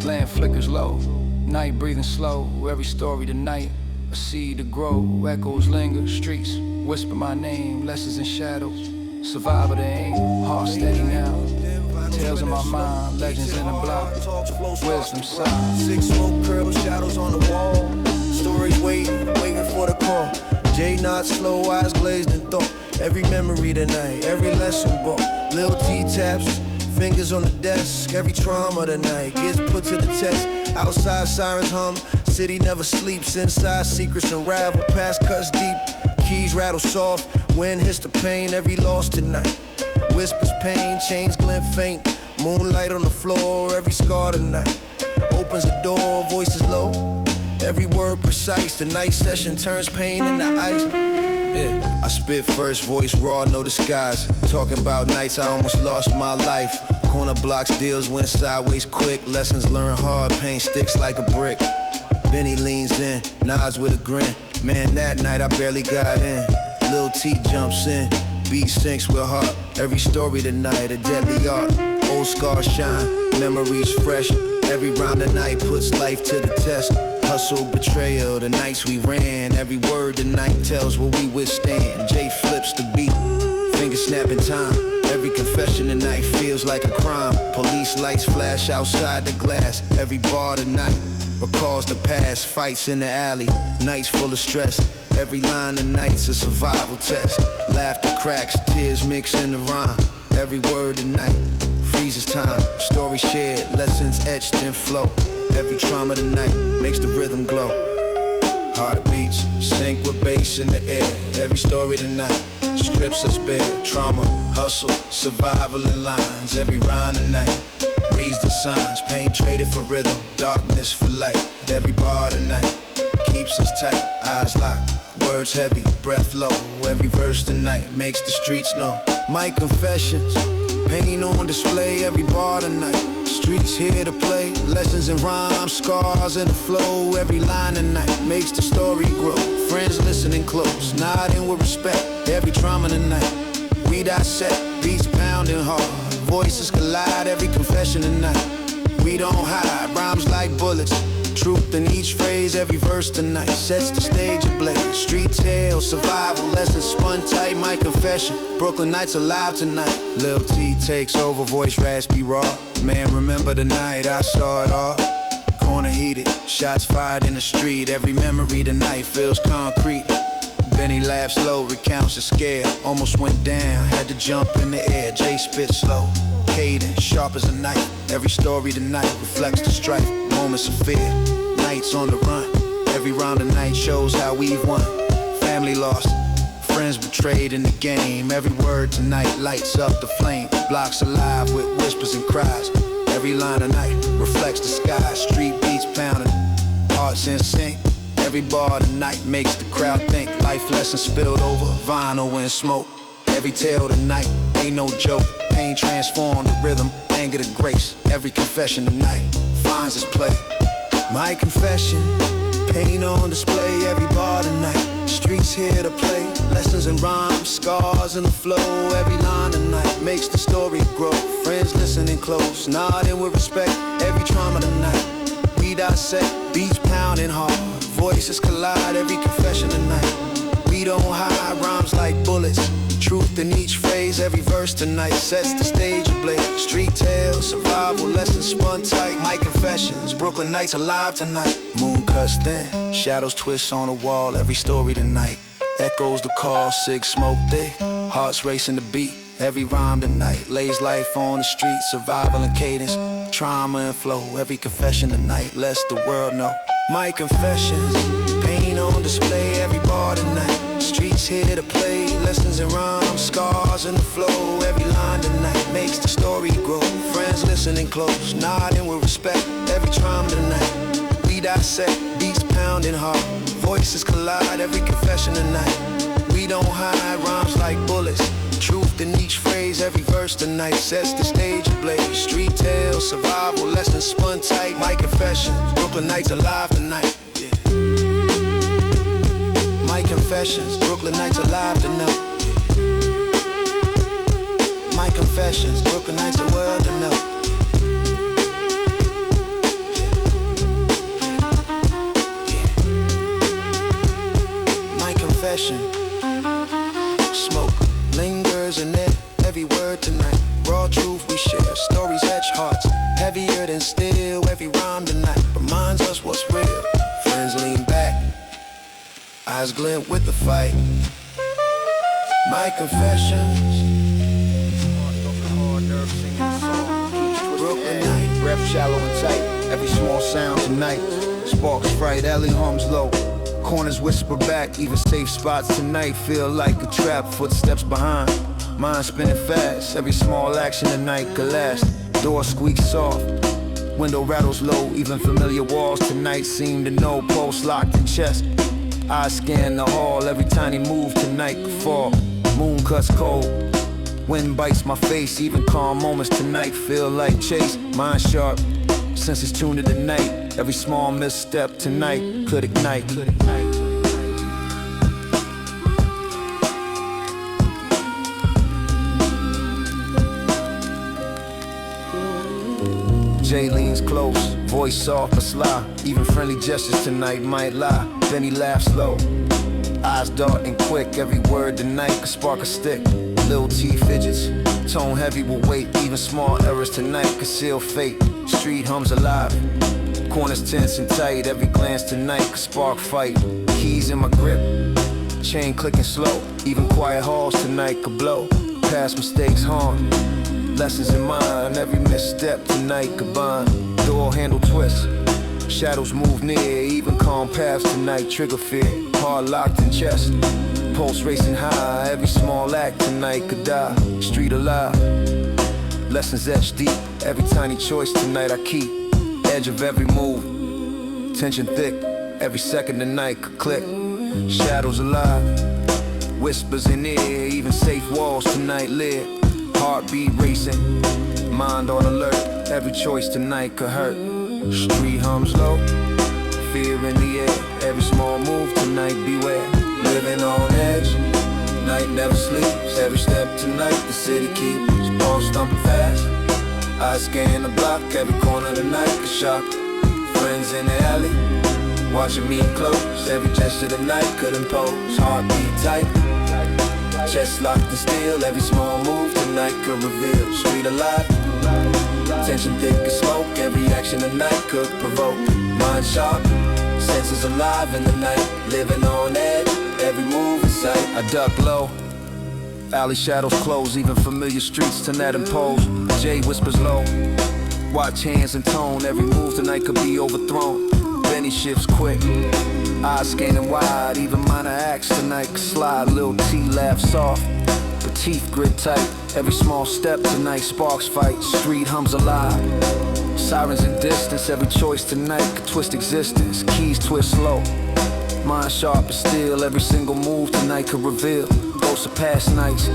Land flickers low, night breathing slow. Every story tonight, a seed to grow. Echoes linger, streets whisper my name. Lessons in shadows, survivor the aim. Heart steady now, tales in my mind. Legends in the block, wisdom sign. Six smoke curls, shadows on the wall. Stories waiting for the call. J not slow, eyes glazed in thought. Every memory tonight, every lesson bought. Lil T taps, fingers on the desk. Every trauma tonight gets put to the test. Outside sirens hum, city never sleeps. Inside secrets unravel, past cuts deep. Keys rattle soft, wind hits the pain. Every loss tonight, whispers pain, chains glint faint. Moonlight on the floor, every scar tonight opens the door, voices low. Every word precise, the night session turns pain into ice. Yeah, I spit first voice raw, no disguise. Talking about nights I almost lost my life. Corner blocks, deals went sideways quick. Lessons learned hard, pain sticks like a brick. Benny leans in, nods with a grin. Man, that night I barely got in. Lil T jumps in, beat sinks with heart. Every story tonight, a deadly art. Old scars shine, memories fresh. Every round the night puts life to the test. Hustle, betrayal, the nights we ran. Every word tonight tells what we withstand. Jay flips the beat, finger snapping time. Every confession tonight feels like a crime. Police lights flash outside the glass. Every bar tonight recalls the past. Fights in the alley, nights full of stress. Every line tonight's a survival test. Laughter cracks, tears mix in the rhyme. Every word tonight freezes time. Story shared, lessons etched in flow. Every trauma tonight makes the rhythm glow. Heartbeats sync with bass in the air. Every story tonight strips us bare. Trauma, hustle, survival in lines. Every rhyme tonight reads the signs. Pain traded for rhythm, darkness for light. Every bar tonight keeps us tight. Eyes locked, words heavy, breath low. Every verse tonight makes the streets know. My confessions, pain on display. Every bar tonight, streets here to play. Lessons in rhyme, scars in the flow. Every line tonight makes the story grow. Friends listening close, nodding with respect. Every trauma tonight we dissect. Beats pounding hard, voices collide. Every confession tonight we don't hide. Rhymes like bullets, truth in each phrase. Every verse tonight sets the stage ablaze. Street tales, survival lessons spun tight. My confession, Brooklyn nights alive tonight. Lil T takes over, voice raspy raw. Man, remember the night I saw it all. Corner heated, shots fired in the street. Every memory tonight feels concrete. Benny laughs slow, recounts the scare. Almost went down, had to jump in the air. Jay spit slow, cadence sharp as a knife. Every story tonight reflects the strife. Moments of fear, nights on the run. Every round of night shows how we've won. Family lost, friends betrayed in the game. Every word tonight lights up the flame. Blocks alive with whispers and cries. Every line of night reflects the sky. Street beats pounding, hearts in sync. Every bar tonight makes the crowd think. Life lessons spilled over, vinyl and smoke. Every tale tonight ain't no joke. Pain transformed to rhythm, anger to grace. Every confession tonight finds its play. My confession, Paint on display, every bar tonight. Streets here to play, lessons in rhyme, scars in the flow. Every line tonight makes the story grow. Friends listening close, nodding with respect. Every trauma tonight, we dissect. Beats pounding hard, voices collide. Every confession tonight, we don't hide. Rhymes like bullets, truth in each phrase. Every verse tonight sets the stage ablaze. Street tales, survival lessons spun tight. My confessions, Brooklyn nights alive tonight. Moon cuts thin, shadows twist on the wall. Every story tonight echoes the call. Sig smoke thick, hearts racing the beat. Every rhyme tonight lays life on the street. Survival and cadence, trauma and flow. Every confession tonight lets the world know. My confessions, pain on display. Every bar tonight, streets here to play. Lessons in rhyme, scars in the flow. Every line tonight makes the story grow. Friends listening close, nodding with respect. Every trauma tonight, we dissect. Beats pounding hard, voices collide. Every confession tonight, we don't hide. Rhymes like bullets, truth in each phrase. Every verse tonight sets the stage ablaze. Street tales, survival lessons spun tight. My confessions, Brooklyn nights alive tonight. Yeah. My confessions, Brooklyn nights alive tonight. My confessions, Brooklyn nights the world to know. My confession, smoke lingers in it. Every word tonight, raw truth we share. Stories etch hearts, heavier than steel. Every rhyme tonight reminds us what's real. Friends lean back, eyes glint with the fight. My confessions, Brooklyn night, breath shallow and tight. Every small sound tonight, sparks fright, alley hums low. Corners whisper back, even safe spots tonight feel like a trap. Footsteps behind, mind spinning fast. Every small action tonight could last. Door squeaks soft, window rattles low. Even familiar walls tonight seem to know. Pulse locked in chest, eyes scan the hall. Every tiny move tonight could fall. Moon cuts cold, wind bites my face. Even calm moments tonight feel like chase. Mind sharp, senses tuned to the night. Every small misstep tonight could ignite. Jay leans close, voice soft but sly. Even friendly gestures tonight might lie. Then he laughs slow, eyes darting quick. Every word tonight could spark a stick. Little T fidgets, tone heavy with weight. Even small errors tonight could seal fate. Street hums alive, corners tense and tight. Every glance tonight could spark fight. Keys in my grip, chain clicking slow. Even quiet halls tonight could blow. Past mistakes haunt, lessons in mind. Every misstep tonight could bind. Door handle twist, shadows move near. Even calm paths tonight trigger fear. Heart locked in chest, pulse racing high. Every small act tonight could die. Street alive, lessons etched deep. Every tiny choice tonight I keep. Edge of every move, tension thick. Every second tonight could click. Shadows alive, whispers in ear. Even safe walls tonight lit. Heartbeat racing, mind on alert. Every choice tonight could hurt. Street hums low, fear in the air. Every small move tonight beware. Living on edge, night never sleeps. Every step tonight the city keeps. Pulse thumping fast, I scan the block. Every corner tonight could shock. Friends in the alley, watching me close. Every gesture tonight could impose. Heartbeat tight, chest locked in steel. Every small move tonight could reveal. Street alive, tension thick as smoke. Every action tonight could provoke. Mind sharp, senses alive in the night. Living on edge, every move in sight. I duck low, alley shadows close. Even familiar streets tonight impose. Jay whispers low, watch hands and tone. Every move tonight could be overthrown. Benny shifts quick, eyes scanning wide. Even minor acts tonight could slide. Little T laughs soft, but teeth grit tight. Every small step tonight sparks fight. Street hums alive, sirens in distance. Every choice tonight could twist existence. Keys twist slow, mind sharp as steel. Every single move tonight could reveal ghosts of past nights,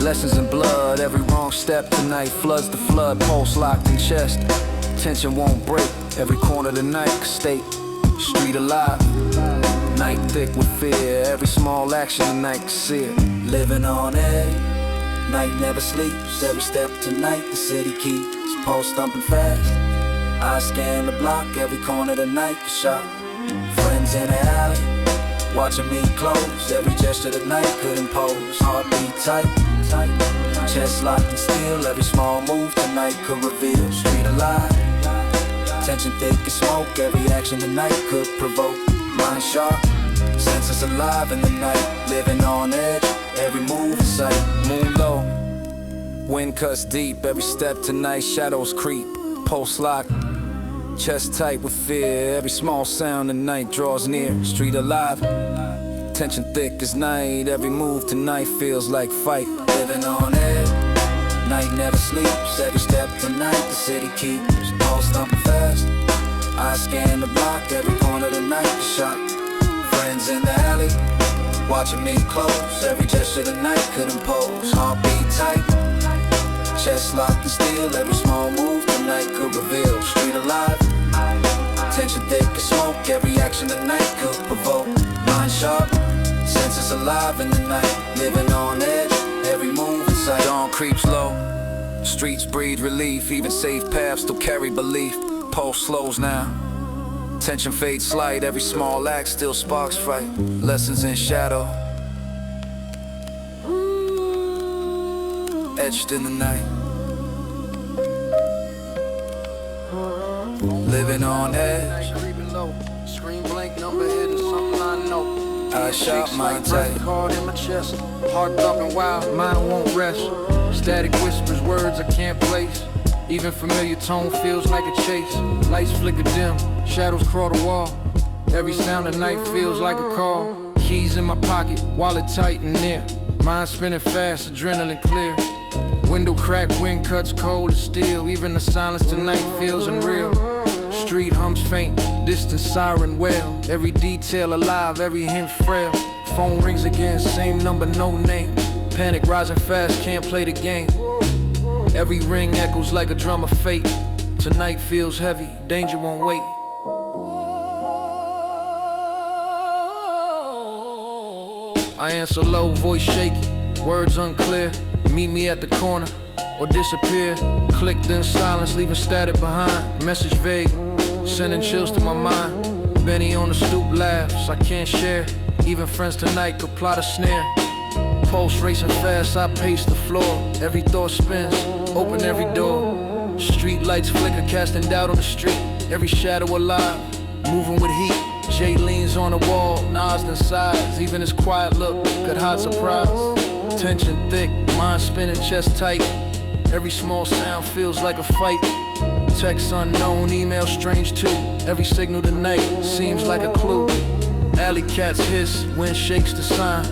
lessons in blood. Every wrong step tonight floods the flood. Pulse locked in chest, tension won't break. Every corner tonight could state street alive. Night thick with fear, every small action tonight can see it. Living on edge, night never sleeps. Every step tonight the city keeps pulse thumping fast. I scan the block, every corner tonight is shot. Friends in the alley, watching me close. Every gesture tonight could impose. Heartbeat tight, tight. Chest locked and still. Every small move tonight could reveal. Street alive, tension thick as smoke. Every action tonight could provoke. Mind sharp, senses alive in the night. Living on edge, every move in sight. Moon low, wind cuts deep. Every step tonight, shadows creep. Pulse lock, chest tight with fear. Every small sound tonight draws near. Street alive, tension thick as night. Every move tonight feels like fight. Living on edge, night never sleeps. Every step tonight the city keeps pulse thumping fast. I scan the block, every corner tonight is shot. Friends in the alley, watching me close. Every gesture tonight could impose. Heartbeat tight, chest locked and still. Every small move tonight could reveal. Street alive, tension thick as smoke. Every action tonight could provoke. Mind sharp, senses alive in the night. Living on edge, every move in sight. Dawn creeps low, streets breathe relief. Even safe paths still carry belief. Pulse slows now, tension fades slight. Every small act still sparks fright. Lessons in shadow, etched in the night. Living on edge, Creeping low, screen blank, number hidden, something I know. I shot my tight. Hard in my chest, heart thumping wild, mind won't rest. Static whispers, words I can't place. Even familiar tone feels like a chase. Lights flicker dim, shadows crawl the wall. Every sound at night feels like a call. Keys in my pocket, wallet tight and near. Mind spinning fast, adrenaline clear. Window crack, wind cuts cold as steel. Even the silence tonight feels unreal. Street hums faint, distant siren wail. Every detail alive, every hint frail. Phone rings again, same number, no name. Panic rising fast, can't play the game. Every ring echoes like a drum of fate. Tonight feels heavy, danger won't wait. I answer low, voice shaky, words unclear. Meet me at the corner, or disappear. Click then silence, leaving static behind. Message vague, sending chills to my mind. Benny on the stoop laughs, I can't share. Even friends tonight could plot a snare. Pulse racing fast, I pace the floor. Every thought spins, open every door. Street lights flicker, casting doubt on the street. Every shadow alive, moving with heat. Jay leans on the wall, nods and sighs. Even his quiet look could hide surprise. Tension thick, mind spinning, chest tight. Every small sound feels like a fight. Text unknown, email strange too. Every signal tonight seems like a clue. Alley cats hiss, wind shakes the sign.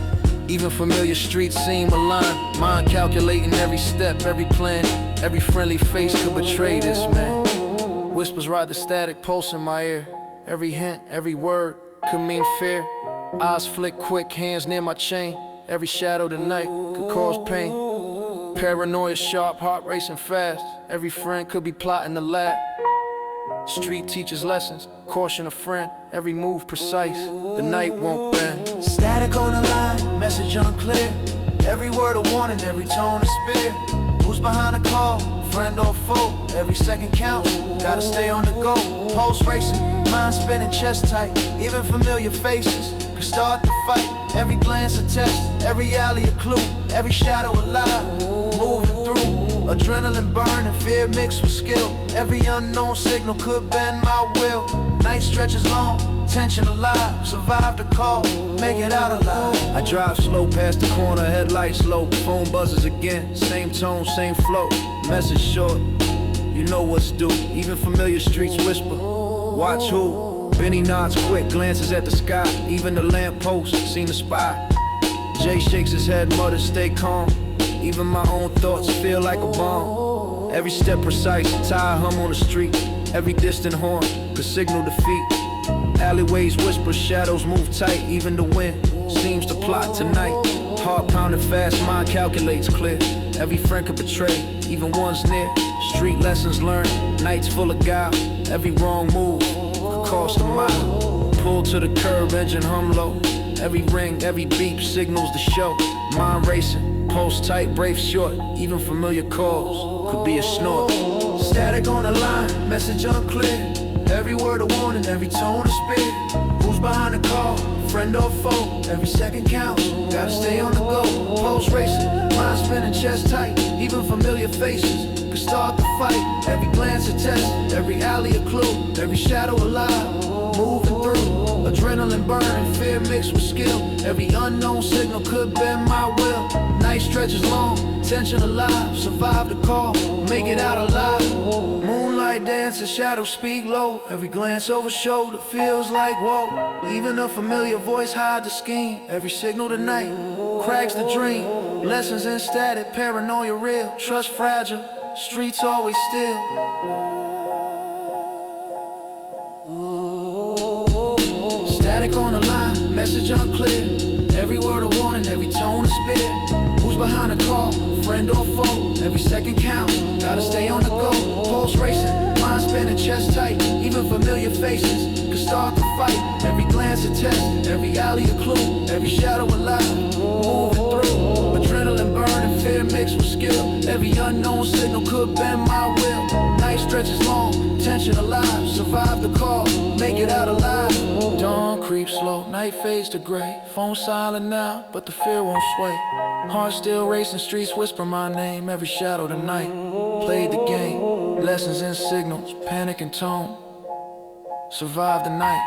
Even familiar streets seem aligned. Mind calculating every step, every plan. Every friendly face could betray this man. Whispers ride the static, pulse in my ear. Every hint, every word could mean fear. Eyes flick quick, hands near my chain. Every shadow tonight could cause pain. Paranoia sharp, heart racing fast. Every friend could be plotting to laugh. Street teaches lessons, caution a friend. Every move precise, the night won't bend. Static on the line, message unclear. Every word a warning, every tone a spear. Who's behind the call, friend or foe? Every second counts, gotta stay on the go. Pulse racing, mind spinning, chest tight. Even familiar faces could start the fight. Every glance a test, every alley a clue. Every shadow alive, moving through. Adrenaline burning, fear mixed with skill. Every unknown signal could bend my will. Night stretches long, tension alive. Survive the call, make it out alive. I drive slow past the corner, headlights low. Phone buzzes again, same tone, same flow. Message short, you know what's due. Even familiar streets whisper, watch who. Benny nods quick, glances at the sky. Even the lamppost seen the spy. Jay shakes his head, mutters stay calm. Even my own thoughts feel like a bomb. Every step precise, tire hum on the street. Every distant horn could signal defeat. Alleyways whisper, shadows move tight. Even the wind seems to plot tonight. Heart pounding fast, mind calculates clear. Every friend could betray, even ones near. Street lessons learned, nights full of guile. Every wrong move could cost a mile. Pull to the curb, engine hum low. Every ring, every beep signals the show. Mind racing, pulse tight, brave short. Even familiar calls could be a snort. Static on the line, message unclear. Every word a warning, every tone a spear. Who's behind the call, friend or foe? Every second counts, gotta stay on the go. Pulse racing, mind spinning, chest tight. Even familiar faces could start the fight. Every glance a test, every alley a clue. Every shadow alive, moving through. Adrenaline burning, fear mixed with skill. Every unknown signal could bend my will. Night stretches long, tension alive. Survive the call, make it out alive. Moonlight dances, shadows speak low. Every glance over shoulder feels like whoa. Even a familiar voice hides the scheme. Every signal tonight cracks the dream. Lessons in static, paranoia real. Trust fragile, streets always still. Static on the line, message unclear. Every word a warning, every tone a spear. Who's behind the call, friend or foe? Every second counts, gotta stay on the go. Pulse racing, mind spinning, chest tight. Even familiar faces could start the fight. Every glance a test, every alley a clue. Every shadow alive, moving through. Adrenaline burning, fear mixed with skill. Every unknown signal could bend my will. Night stretches long, tension alive. Survive the call, make it out alive. Dawn creeps slow, night fades to gray. Phone silent now, but the fear won't sway. Heart still racing, streets whisper my name. Every shadow tonight, played the game. Lessons in signals, panic and tone. Survive the night,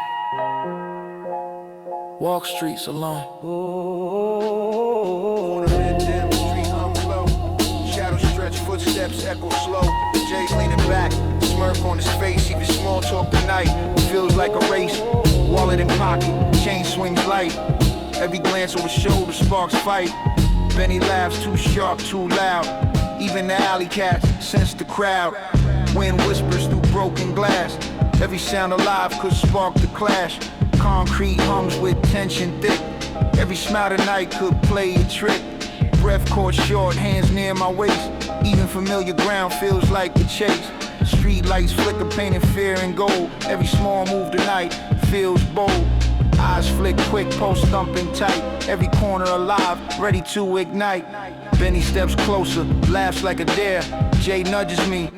walk streets alone. Footsteps echo slow, Jay's leaning back, smirk on his face, even small talk tonight, feels like a race, wallet in pocket, chain swings light, every glance over shoulder sparks fight, Benny laughs too sharp, too loud, even the alley cats sense the crowd, wind whispers through broken glass, every sound alive could spark the clash, concrete hums with tension thick, every smile tonight could play a trick, breath caught short, hands near my waist. Even familiar ground feels like a chase. Street lights flicker, painting fear and gold. Every small move tonight feels bold. Eyes flick quick, pulse thumping tight. Every corner alive, ready to ignite. Benny steps closer, laughs like a dare. Jay nudges me,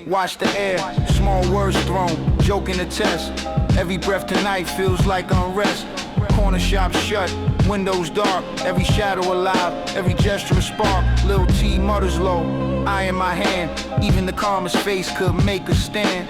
watch the air. Small words thrown, joking the test. Every breath tonight feels like unrest. Corner shop shut, windows dark, every shadow alive, every gesture a spark. Lil T mutters low, eye in my hand. Even the calmest face could make a stand.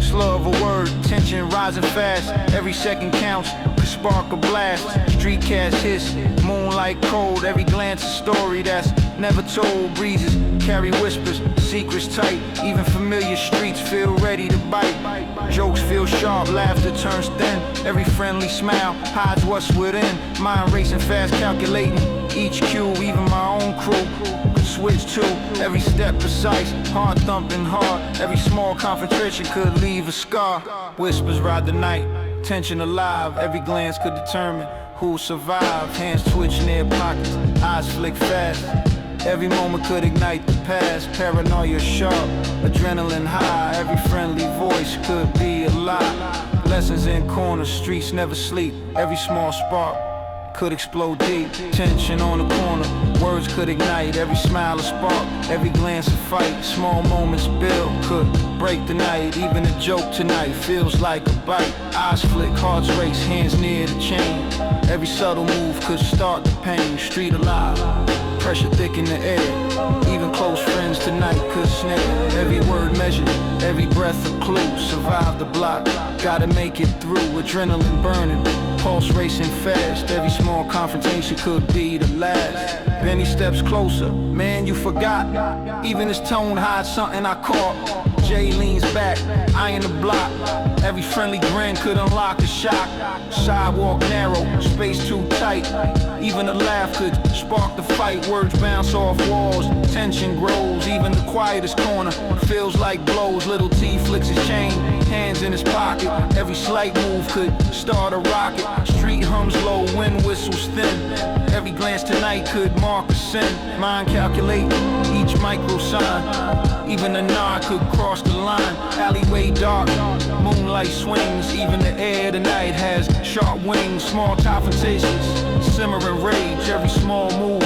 Slur of a word, tension rising fast. Every second counts, could spark a blast. Street cats hiss, moonlight cold. Every glance a story that's never told. Breezes carry whispers, secrets tight. Even familiar streets feel ready to bite. Jokes feel sharp, laughter turns thin. Every friendly smile hides what's within. Mind racing fast, calculating each cue. Even my own crew could switch to every step precise. Heart thumping hard. Every small confrontation could leave a scar. Whispers ride the night, tension alive. Every glance could determine who'll survive. Hands twitch near pockets, eyes flick fast. Every moment could ignite the past. Paranoia sharp, adrenaline high. Every friendly voice could be a lie. Lessons in corners, streets never sleep. Every small spark could explode deep. Tension on the corner, words could ignite. Every smile a spark, every glance a fight. Small moments build, could break the night. Even a joke tonight feels like a bite. Eyes flick, hearts race, hands near the chain. Every subtle move could start the pain. Street alive, pressure thick in the air. Even close friends tonight could snare. Every word measured, every breath a clue. Survive the block, gotta make it through. Adrenaline burning, pulse racing fast. Every small confrontation could be the last. Benny steps closer, man you forgot. Even his tone hides something I caught. Jay leans back, eyeing the block. Every friendly grin could unlock a shock. Sidewalk narrow, space too tight. Even a laugh could spark the fight. Words bounce off walls, tension grows. Even the quietest corner feels like blows. Little T flicks his chain, hands in his pocket. Every slight move could start a rocket. Street hums low, wind whistles thin. Every glance tonight could mark a sin. Mind calculating each micro sign. Even a nod could cross the line. Alleyway dark, moonlight swings. Even the air tonight has wings, small confrontations, simmering rage. Every small move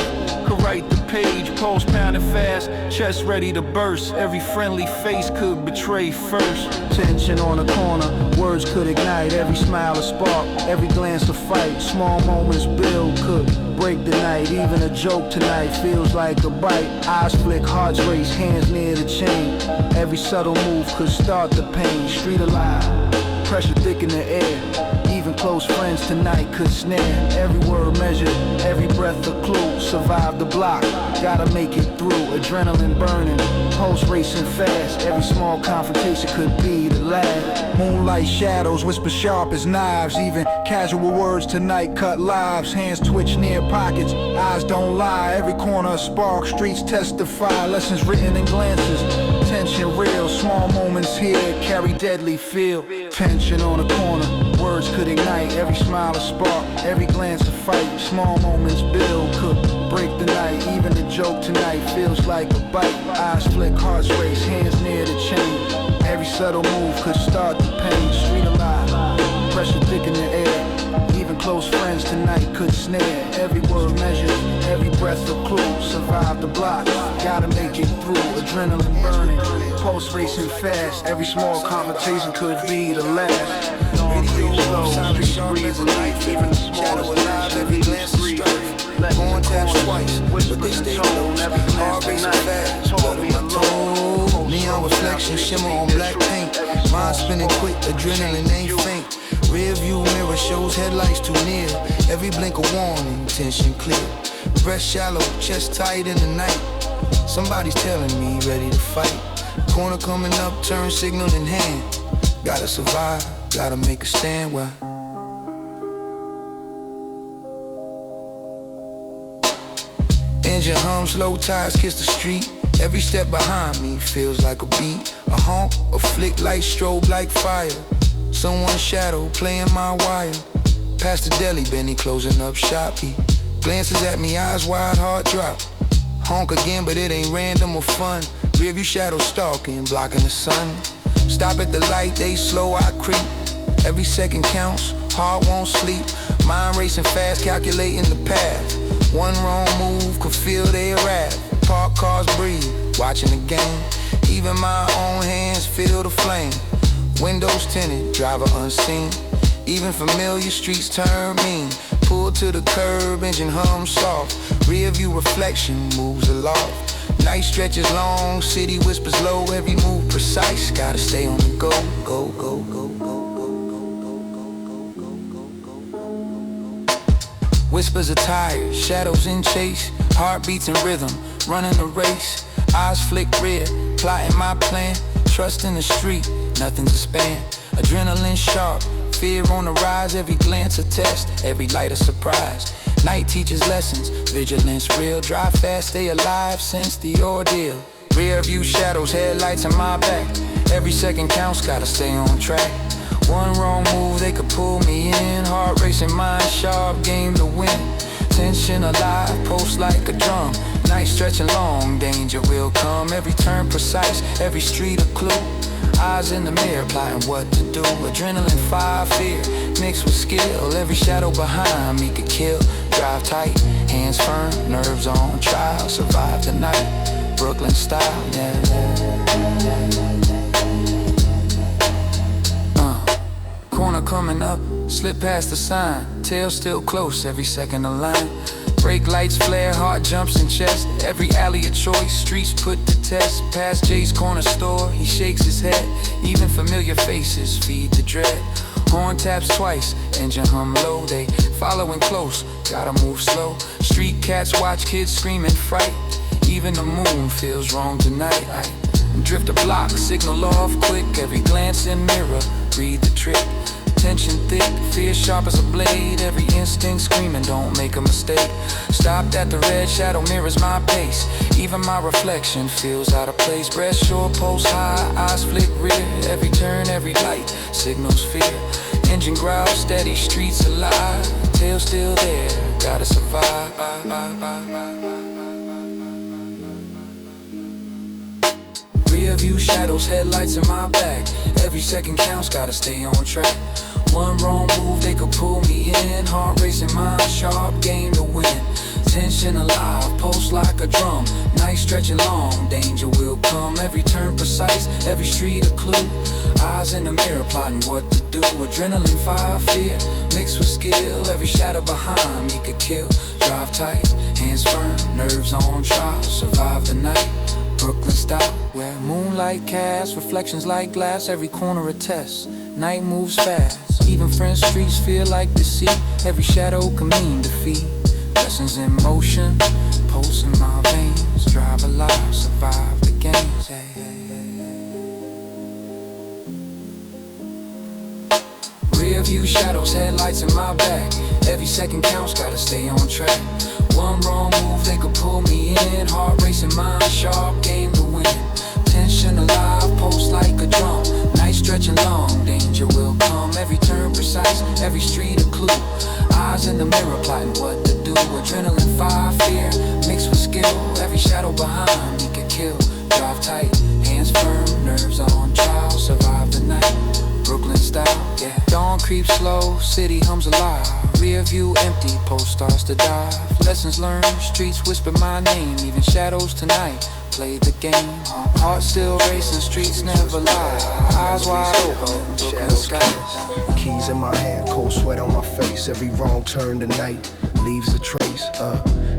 could write the page. Pulse pounding fast, chest ready to burst. Every friendly face could betray first. Tension on the corner, words could ignite. Every smile a spark, every glance a fight. Small moments build, could break the night. Even a joke tonight feels like a bite. Eyes flick, hearts race, hands near the chain. Every subtle move could start the pain. Street alive, pressure thick in the air. Even close friends tonight could snare. Every word measured, every breath a clue. Survive the block, gotta make it through. Adrenaline burning, pulse racing fast. Every small confrontation could be the last. Moonlight shadows whisper sharp as knives. Even casual words tonight cut lives. Hands twitch near pockets, eyes don't lie. Every corner a spark, streets testify. Lessons written in glances, tension real. Small moments here carry deadly feel. Tension on the corner, words could ignite. Every smile a spark, every glance a fight. Small moments build, could break the night. Even the joke tonight feels like a bite. Eyes flick, hearts race, hands near the chain. Every subtle move could start the pain. Street alive, pressure thick in the air. Even close friends tonight could snare. Every word measured, every breath a clue. Survive the block, gotta make it through. Adrenaline burning, pulse racing fast. Every small conversation could be the last. Radio slow, street breathing life. Even shadow alive, every glance is strife. Going taps twice, but they stay close. Heart racing fast, blood on my toe. Neon reflection, shimmer on black paint. Mind spinning quick, adrenaline ain't faint. Rearview mirror shows headlights too near. Every blink a warning, tension clear. Breath shallow, chest tight in the night. Somebody's telling me ready to fight. Corner coming up, turn signal in hand. Gotta survive, gotta make a stand. Why? Engine hum, slow tires kiss the street. Every step behind me feels like a beat. A honk, a flick, light strobe like fire. Someone's shadow playing my wire. Past the deli, Benny closing up shop. He glances at me, eyes wide, heart drop. Honk again, but it ain't random or fun. Rearview shadows stalking, blocking the sun. Stop at the light, they slow, I creep. Every second counts, heart won't sleep. Mind racing fast, calculating the path. One wrong move could feel their wrath. Park cars breathe, watching the game. Even my own hands feel the flame. Windows tinted, driver unseen. Even familiar streets turn mean. Pull to the curb, engine hum soft. Rear view reflection moves aloft. Night stretches long, city whispers low. Every move precise, gotta stay on the go. Go, go, go, go, go, go, go, go, go, go, go. Whispers are tired, shadows in chase. Heartbeats in rhythm, running the race. Eyes flick red, plotting my plan. Trust in the street, nothing's a span. Adrenaline sharp, fear on the rise. Every glance a test, every light a surprise. Night teaches lessons, vigilance real. Drive fast, stay alive, sense the ordeal. Rear view shadows, headlights in my back. Every second counts, gotta stay on track. One wrong move, they could pull me in. Heart racing, mind sharp, game to win. Tension alive, pulse like a drum. Night stretching long, danger will come. Every turn precise, every street a clue. Eyes in the mirror, plotting what to do. Adrenaline, fire, fear, mixed with skill. Every shadow behind me could kill. Drive tight, hands firm, nerves on trial. Survive the night, Brooklyn style, Corner coming up, slip past the sign. Tail still close, every second a line. Brake lights flare, heart jumps in chest. Every alley a choice, streets put to test. Past Jay's corner store, he shakes his head. Even familiar faces feed the dread. Horn taps twice, engine hum low. They following close, gotta move slow. Street cats watch kids scream in fright. Even the moon feels wrong tonight. I drift a block, signal off quick. Every glance in mirror, read the trick. Tension thick, fear sharp as a blade. Every instinct screaming, don't make a mistake. Stopped at the red, shadow mirrors my pace. Even my reflection feels out of place. Breast short, pulse high, eyes flick rear. Every turn, every light, signals fear. Engine growl, steady, streets alive. Tail still there, gotta survive. Rear view shadows, headlights in my back. Every second counts, gotta stay on track. One wrong move, they could pull me heart racing, mind sharp, game to win. Tension alive, pulse like a drum. Night stretching long, danger will come. Every turn precise, every street a clue. Eyes in the mirror plotting what to do. Adrenaline, fire, fear, mixed with skill. Every shadow behind me could kill. Drive tight, hands firm, nerves on trial. Survive the night, Brooklyn style. Where moonlight casts, reflections like glass. Every corner a test, night moves fast. Even French streets feel like deceit. Every shadow can mean defeat. Lessons in motion, pulse in my veins. Drive alive, survive the games. Hey, hey, hey. Rearview shadows, headlights in my back. Every second counts, gotta stay on track. One wrong move, they could pull me in. Heart racing, mind sharp, game to win. Tension alive, pulse like a drum. Night stretching long, danger will come. Every turn precise, every street a clue. Eyes in the mirror plotting what to do. Adrenaline, fire, fear, mixed with skill. Every shadow behind me can kill. Drive tight, hands firm, nerves on trial. Survive the night, Brooklyn style, yeah. Dawn creeps slow, city hums alive. Rear view empty, pulse starts to dive. Lessons learned, streets whisper my name. Even shadows tonight, play the game. Heart still racing, streets never lie. Eyes wide open, Brooklyn skies. Keys in my hand, cold sweat on my face. Every wrong turn tonight leaves a trace.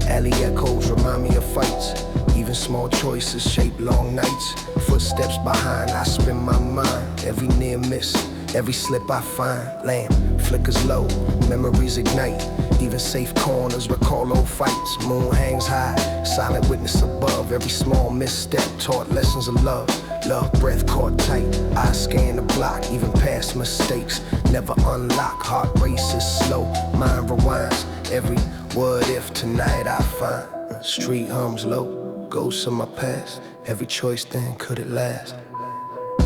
Alley echoes remind me of fights. Even small choices shape long nights. Footsteps behind, I spin my mind. Every near miss, every slip I find. Lamp flickers low, memories ignite. Even safe corners recall old fights. Moon hangs high, silent witness above. Every small misstep taught lessons of love. Love breath caught tight, I scan the block. Even past mistakes never unlock. Heart races slow, mind rewinds. Every what if tonight I find. Street hums low, ghosts of my past. Every choice then, could it last?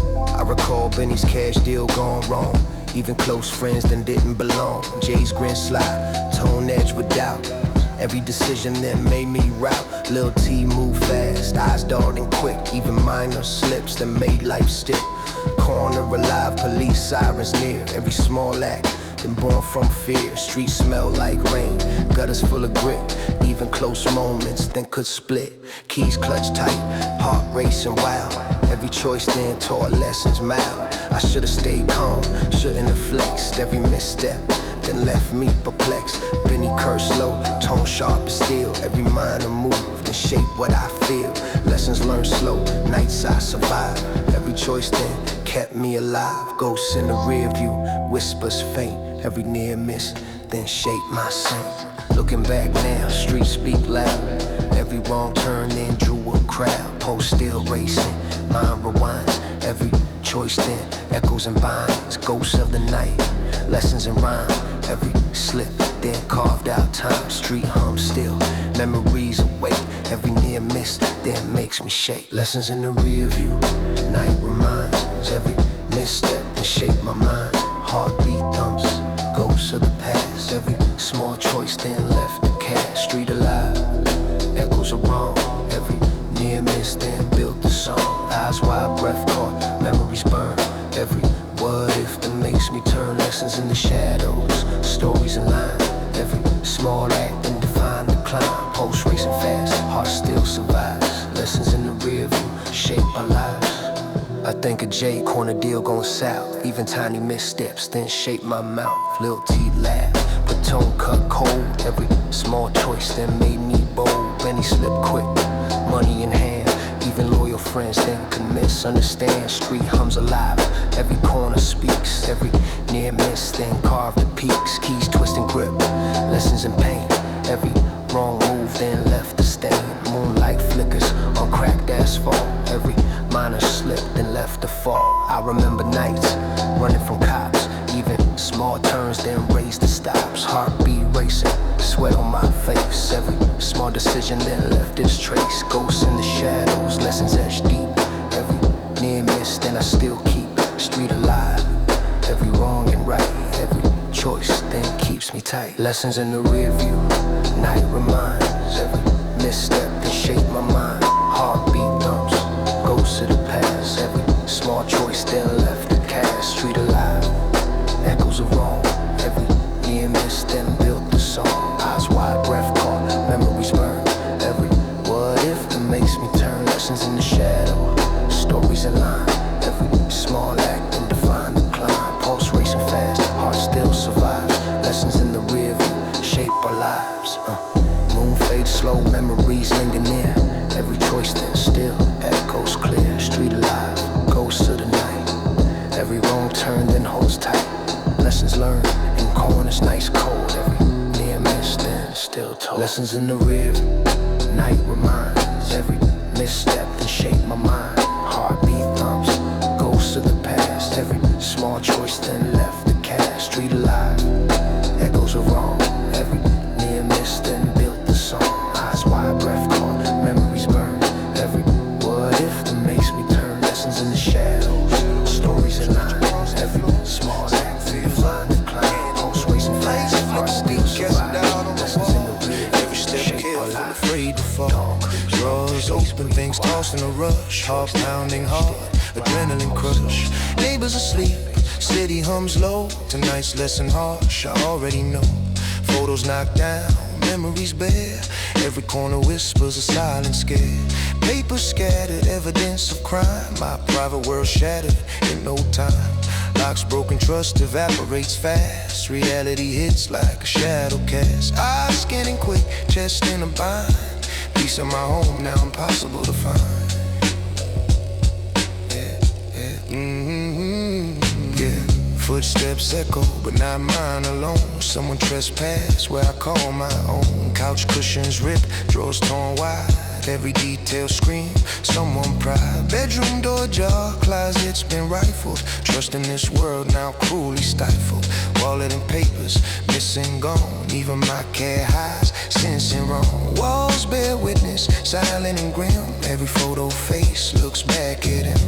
I recall Benny's cash deal gone wrong. Even close friends then didn't belong. Jay's grin slide, tone edge with doubt. Every decision then made me route. Lil T move fast, eyes darting quick. Even minor slips that made life stick. Corner alive, police sirens near. Every small act then born from fear. Streets smell like rain, gutters full of grit. Even close moments then could split. Keys clutched tight, heart racing wild. Every choice then taught lessons mild. I should've stayed calm, shouldn't have flexed. Every misstep then left me perplexed. Benny cursed slow, tone sharp as steel. Every minor move then shape what I feel. Lessons learned slow, nights I survived. Every choice then kept me alive. Ghosts in the rear view, whispers faint. Every near miss then shaped my saint. Looking back now, streets speak loud. Every wrong turn then drew a crowd. Pulse still racing, mind rewinds. Every choice then echoes and binds. Ghosts of the night, lessons in rhyme. Every slip then carved out time. Street hum still, memories awake. Every near miss then makes me shake. Lessons in the rear view, night reminds. Every misstep then shape my mind. Heartbeat thumps, ghosts of the past. Every small choice then left the cast. Street alive, echoes are wrong. Every near miss then built the song. Eyes wide, breath caught, memories burn. Every what if that makes me turn. Lessons in the shadows, stories in line. Every small act then define the climb. Pulse racing fast, heart still survives. Lessons in the rear view shape our lives. I think of Jay, corner deal going south. Even tiny missteps then shape my mouth. Lil T laugh, but tone cut cold. Every small choice then made me bold. Benny slipped quick, money in hand. Even loyal friends then could misunderstand. Street hums alive, every corner speaks. Every near miss then carved the peaks. Keys twist and grip, lessons in pain. Every wrong move then left the stain. Moonlight flickers on cracked asphalt. Every minor slip then left the fall. I remember nights running from cops. Even small turns then raised the stops. Heartbeat racing, sweat on my face. Every small decision then left its trace. Ghosts in the shadows, lessons etched deep. Every near miss then I still keep. Street alive, every wrong and right. Every choice then keeps me tight. Lessons in the rear view, night reminds. Every misstep then shape my mind. Heartbeat thumps, ghosts of the past. Every small choice then left the cast. Street alive, echoes of wrong. Every near miss then slow memories linger near. Every choice then still echoes clear. Street alive, ghosts of the night. Every wrong turn then holds tight. Lessons learned in corners, nice cold. Every near miss then still told. Lessons in the rear, night reminds. Every misstep then shape my mind. Heartbeat thumps, ghosts of the past. Every small choice then left the cast. Street alive, echoes of wrong. Every near miss then built the song. Eyes wide, breath caught, memories burn. Every what if that makes me turn. Lessons in the shadows, stories in lines. Every small act, define the climb. Pulse racing fast, heart still survive. Lessons in the rear, every step careful, afraid to fall. Drawers open, things tossed in a rush. Heart pounding hard, adrenaline crush. Neighbors asleep, city hums low. Tonight's lesson harsh, I already know. Photos knocked down, memories bare. Every corner whispers a silent scare. Papers scattered, evidence of crime. My private world shattered in no time. Locks broken, trust evaporates fast. Reality hits like a shadow cast. Eyes scanning quick, chest in a bind. Piece of my home now impossible to find. Footsteps echo, but not mine alone. Someone trespassed where I call my own. Couch cushions ripped, drawers torn wide. Every detail scream, someone pride. Bedroom door ajar, closet's been rifled. Trust in this world now cruelly stifled. Wallet and papers, missing, gone. Even my cat hides, sensing wrong. Walls bear witness, silent and grim. Every photo face looks back at him.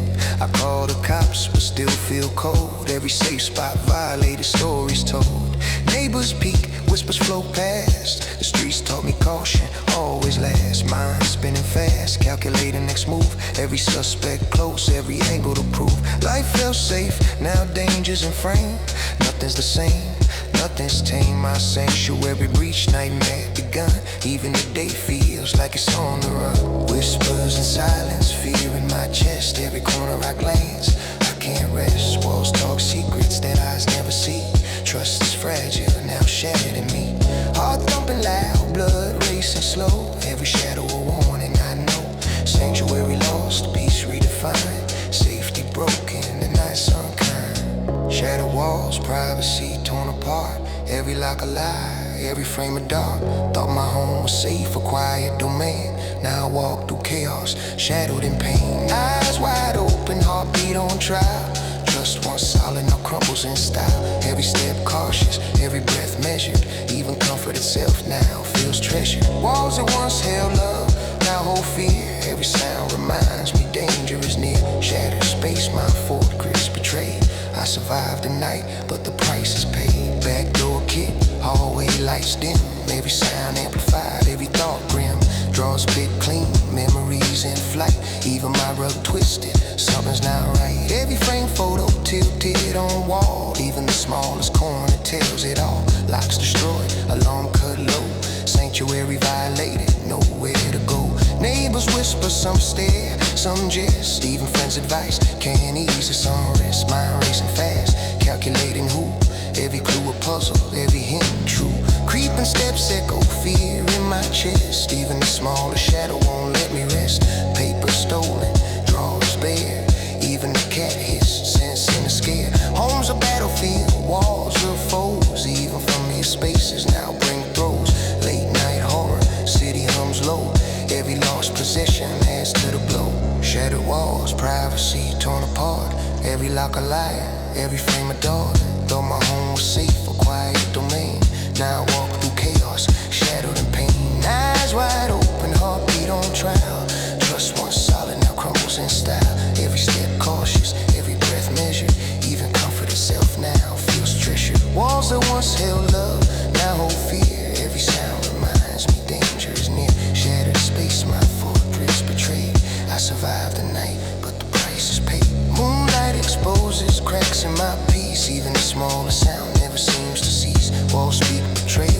I call the cops, but still feel cold. Every safe spot violated, stories told. Neighbors peek, whispers flow past. The streets taught me caution, always last. Mind spinning fast, calculating next move. Every suspect close, every angle to prove. Life felt safe, now danger's in frame. Nothing's the same, nothing's tame. My sanctuary breach, nightmare begun. Even the day feels like it's on the run. Whispers and silence, fear in my chest. Every corner I glance, I can't rest. Walls talk secrets that eyes never see. Trust is fragile, now shattered in me. Heart thumping loud, blood racing slow. Every shadow a warning, I know. Sanctuary lost, peace redefined. Safety broken, the night's unkind. Shadow walls, privacy torn apart. Every lock a lie, every frame a dark. Thought my home was safe, a quiet domain. Now I walk through chaos, shadowed in pain. Eyes wide open, heartbeat on trial. Trust once solid, now crumbles in style. Every step cautious, every breath measured. Even comfort itself now feels treasured. Walls that once held love, now hold fear. Every sound reminds me danger is near. Shattered space, my fortress betrayed. I survived the night, but the price is paid. Backdoor kick, hallway lights dim. Every sound amplified, every thought grim. Drawers bit clean, memories in flight. Even my rug twisted, something's not right. Every frame photo tilted on wall. Even the smallest corner tells it all. Locks destroyed, alarm cut low. Sanctuary violated, nowhere to go. Neighbors whisper, some stare, some jest. Even friends' advice can't ease this unrest. Mind racing fast, calculating who. Every clue a puzzle, every hint true. Creeping steps echo fear in my chest. Even the smallest shadow won't let me rest. Paper stolen, drawers bare. Even the cat hissed, sensing the scare. Home's a battlefield, walls are foes. Even familiar spaces now bring throws. Late night horror, city hums low. Every lost possession adds to the blow. Shattered walls, privacy torn apart. Every lock a liar, every frame a door. Thought my home was safe, a quiet domain. Now I walk through chaos, shadowed in pain. Eyes wide open, heartbeat on trial. Trust once solid, now crumbles in style. Every step cautious, every breath measured. Even comfort itself now feels treasured. Walls that once held love, now hold fear. Every sound reminds me danger is near. Shattered space, my fortress betrayed. I survived the night, but the price is paid. Moonlight exposes cracks in my peace. Even the smallest sound never seems to cease. Walls speak betrayal.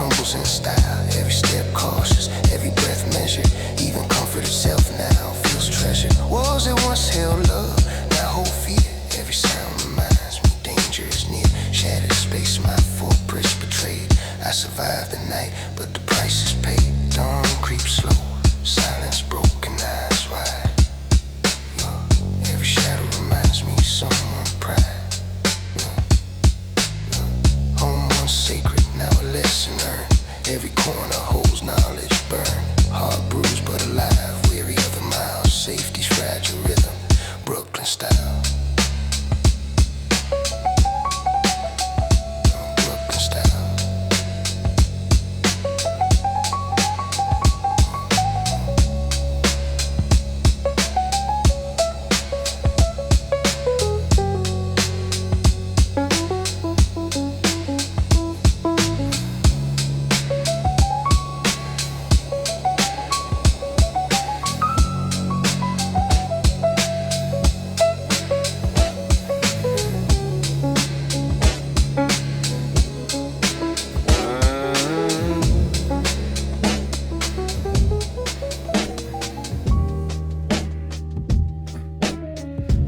crumbles in style. Every step cautious, every breath measured. Even comfort itself now feels treasured. Walls that once held love, now hold fear. Every sound reminds me danger is near. Shattered space, my footprints betrayed. I survived the night, but the price is paid. Dawn creeps slow, silence broken, eyes wide. Every shadow reminds me of someone pride. Home once sacred, now a lesson earned. Every corner holds knowledge burned. Heart bruised but alive, weary of the miles. Safety's fragile rhythm, Brooklyn style. Brooklyn style.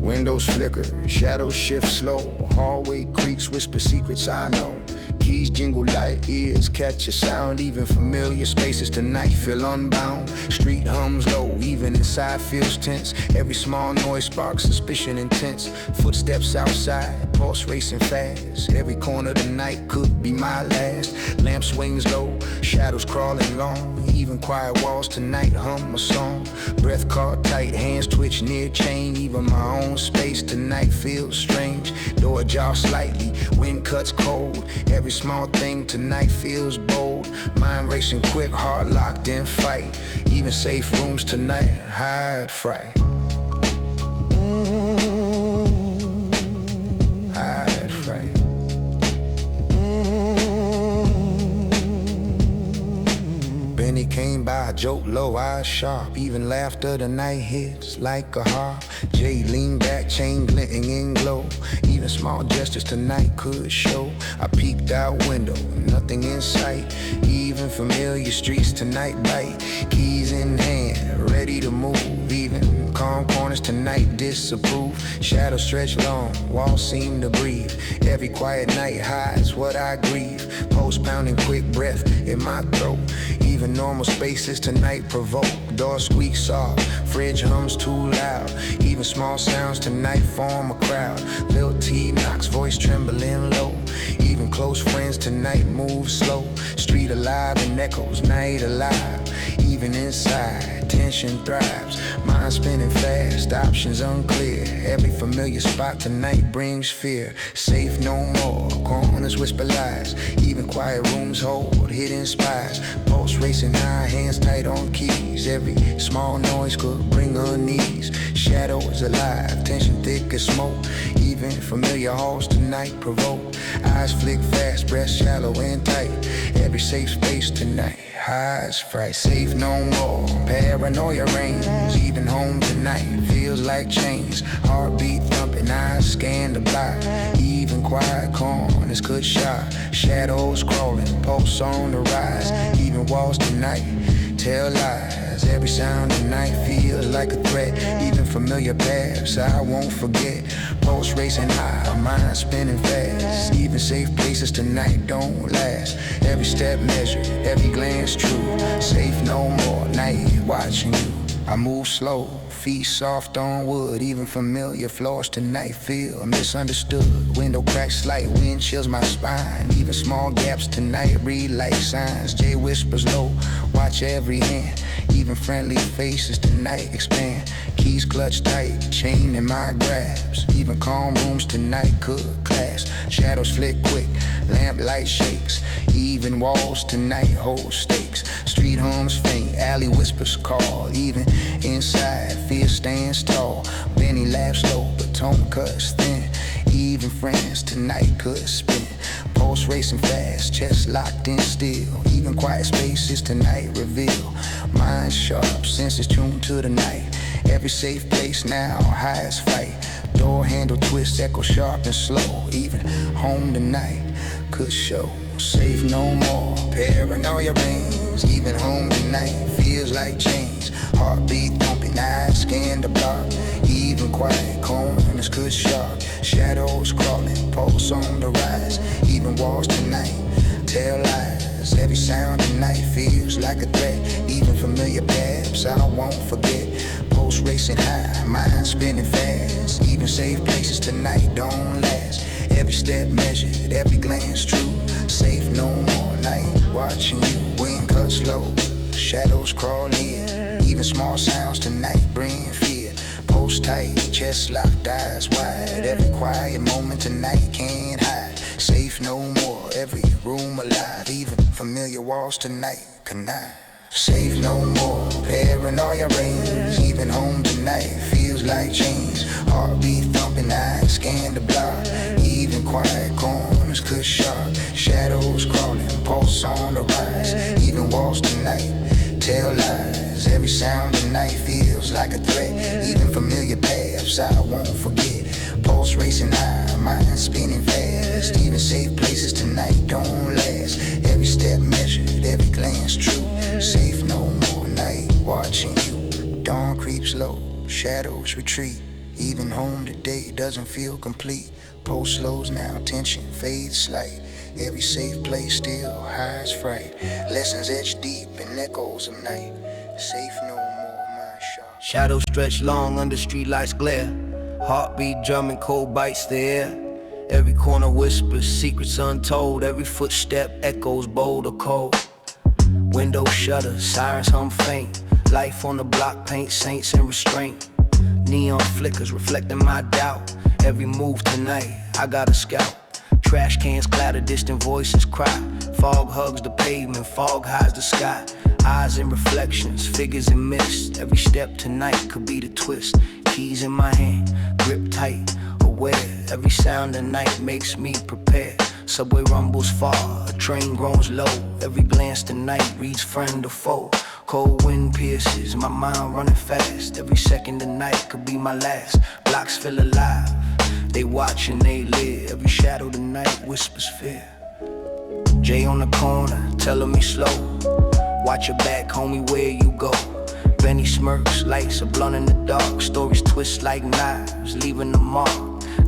Windows flicker, shadows shift slow. Hallway creaks, whisper secrets I know. Keys jingle light, ears catch a sound. Even familiar spaces tonight feel unbound. Street hums low, even inside feels tense. Every small noise sparks suspicion intense. Footsteps outside, pulse racing fast. Every corner tonight could be my last. Lamp swings low, shadows crawling long. Even quiet walls tonight hum a song. Breath caught tight, hands twitch near chain. Even my own space tonight feels strange. Door ajar slightly, wind cuts cold. Every small thing tonight feels bold. Mind racing quick, heart locked in fight. Even safe rooms tonight hide fright. Hide fright. Benny came by, joke low, eyes sharp. Even laughter tonight hits like a harp. Jay leaned back, chain glinting in glow. Even small gestures tonight could show. I peeked out window, nothing in sight. Even familiar streets tonight bite. Keys in hand, ready to move. Even calm corners tonight disapprove. Shadows stretch long, walls seem to breathe. Every quiet night hides what I grieve. Pulse pounding, quick breath in my throat. Even normal spaces tonight provoke. Door squeak soft, fridge hums too loud. Even small sounds tonight form a crowd. Lil T knocks, voice trembling low. Even close friends tonight move slow. Street alive and echoes, night alive. Even inside, tension thrives. Mind spinning fast, options unclear. Every familiar spot tonight brings fear. Safe no more, corners whisper lies. Even quiet rooms hold hidden spies. Pulse racing high, hands tight on keys. Every small noise could bring unease. Shadows alive, tension thick as smoke. Even familiar halls tonight provoke. Eyes flick fast, breath shallow and tight. Every safe space tonight hides fright. Safe no more, paranoia reigns. Even home tonight feels like chains. Heartbeat thumping, eyes scan the block. Even quiet corners could shock. Shadows crawling, pulse on the rise. Even walls tonight tell lies. Every sound tonight feels like a threat. Even familiar paths I won't forget. Pulse racing high, mind spinning fast. Even safe places tonight don't last. Every step measured, every glance true. Safe no more, night watching you. I move slow, feet soft on wood. Even familiar floors tonight feel misunderstood. Window cracks slight, wind chills my spine. Even small gaps tonight read like signs. Jay whispers low, watch every hand. Even friendly faces tonight expand. Keys clutched tight, chain in my grasp. Even calm rooms tonight could clash. Shadows flick quick, lamp light shakes. Even walls tonight hold stakes. Street hums faint, alley whispers call. Even inside, fear stands tall. Benny laughs slow, but tone cuts thin. Even friends tonight could spin. Pulse racing fast, chest locked in still. Even quiet spaces tonight reveal. Mind sharp, senses tuned to the night. Every safe place now hides fight. Door handle twists, echo sharp and slow. Even home tonight could show. Safe no more, paranoia reigns. Even home tonight feels like chains. Heartbeat thumping, eyes scan the block. Even quiet corners could shock. Shadows crawling, pulse on the rise. Even walls tonight tell lies. Every sound tonight feels like a threat. Even familiar paths I won't forget. Pulse racing high, mind spinning fast. Even safe places tonight don't last. Every step measured, every glance true. Safe no more night, watching you. Wind cut slow, shadows crawl near. Even small sounds tonight bring fear. Pulse tight, chest locked, eyes wide. Every quiet moment tonight can't hide. Safe no more, every room alive. Even familiar walls tonight connive. Safe no more, paranoia reigns. Even home tonight feels like chains. Heartbeat thumping, eyes scan the block. Even quiet corners could shock. Shadows crawling, pulse on the rise. Even walls tonight tell lies. Every sound tonight feels like a threat. Even familiar paths I won't forget. Pulse racing high, mind spinning fast. Even safe places tonight don't last. Every step measured, every glance true. Safe no more night, watching you. Dawn creeps low, shadows retreat. Even home today doesn't feel complete. Pulse slows now, tension fades slight. Every safe place still hides fright. Lessons etched deep in echoes of night. Safe no more, my sharp. Shadows stretch long under streetlights glare. Heartbeat drumming, cold bites the air. Every corner whispers, secrets untold. Every footstep echoes bold or cold. Windows shutter, sirens hum faint. Life on the block paint saints in restraint. Neon flickers reflecting my doubt. Every move tonight, I got a scout. Trash cans clatter, distant voices cry. Fog hugs the pavement, fog hides the sky. Eyes in reflections, figures in mist. Every step tonight could be the twist. Keys in my hand, grip tight, aware. Every sound tonight makes me prepared. Subway rumbles far, a train groans low. Every glance tonight reads friend or foe. Cold wind pierces, my mind running fast. Every second tonight could be my last. Blocks feel alive, they watch and they live. Every shadow tonight whispers fear. Jay on the corner, telling me slow. Watch your back, homie, where you go. Benny smirks, lights a blunt in the dark. Stories twist like knives, leaving a mark.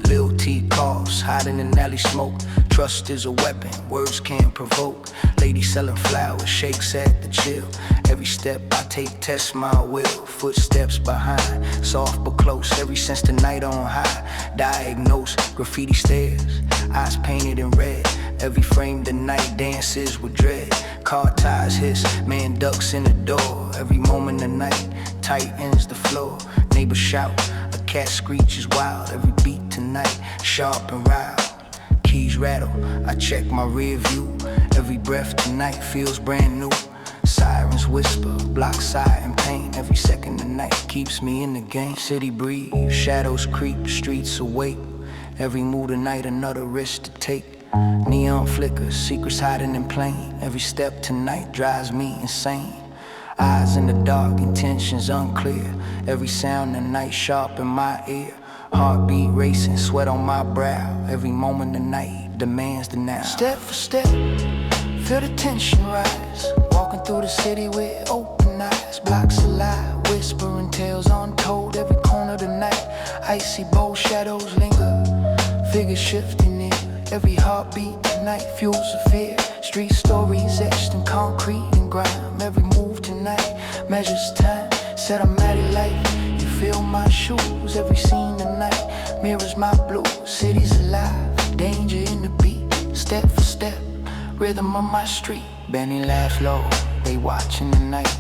Lil T coughs, hiding in alley smoke. Trust is a weapon, words can't provoke. Lady selling flowers, shakes at the chill. Every step I take tests my will. Footsteps behind, soft but close. Every sense tonight on high. Diagnose, graffiti stairs, eyes painted in red. Every frame tonight dances with dread. Car tires hiss, man ducks in the door. Every moment tonight tightens the floor. Neighbors shout, a cat screeches wild. Every beat tonight sharp and wild. Keys rattle, I check my rear view. Every breath tonight feels brand new. Sirens whisper, block sigh and pain. Every second tonight keeps me in the game. City breathe, shadows creep, streets awake. Every move tonight another risk to take. Neon flickers, secrets hiding in plain. Every step tonight drives me insane. Eyes in the dark, intentions unclear. Every sound tonight sharp in my ear. Heartbeat racing, sweat on my brow. Every moment tonight demands the now. Step for step, feel the tension rise. Walking through the city with open eyes. Blocks alive, whispering tales untold. Every corner tonight, icy bold shadows linger. Figures shifting in. Every heartbeat tonight fuels the fear. Street stories etched in concrete and grime. Every move tonight measures time. Said I'm at it like you feel my shoes. Every scene tonight mirrors my blue. City's alive, danger in the beat. Step for step, rhythm on my street. Benny laughs low, they watching tonight.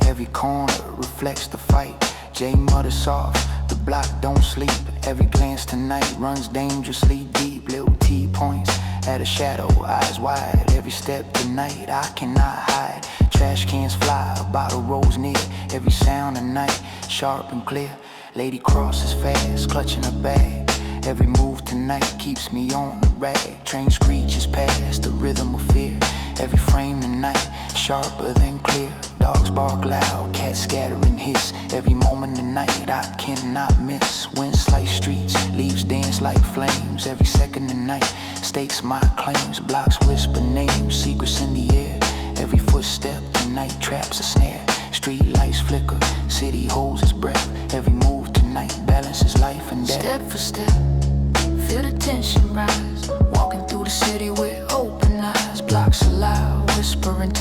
Every corner reflects the fight. Jay mutters soft, the block don't sleep. Every glance tonight runs dangerously deep. Little T points at a shadow, eyes wide. Every step tonight I cannot hide. Trash cans fly, a bottle rolls near. Every sound tonight sharp and clear. Lady crosses fast, clutching her bag. Every move tonight keeps me on the rag. Train screeches past the rhythm of fear. Every frame tonight sharper than clear. Dogs bark loud, cats scatter and hiss. Every moment tonight I cannot miss. Wind slice streets, leaves dance like flames. Every second tonight stakes my claims. Blocks whisper names, secrets in the air. Every night traps a snare. Street lights flicker, city holds its breath. Every move tonight balances life and death. Step for step, feel the tension rise. Walking through the city with open eyes. Blocks aloud, whispering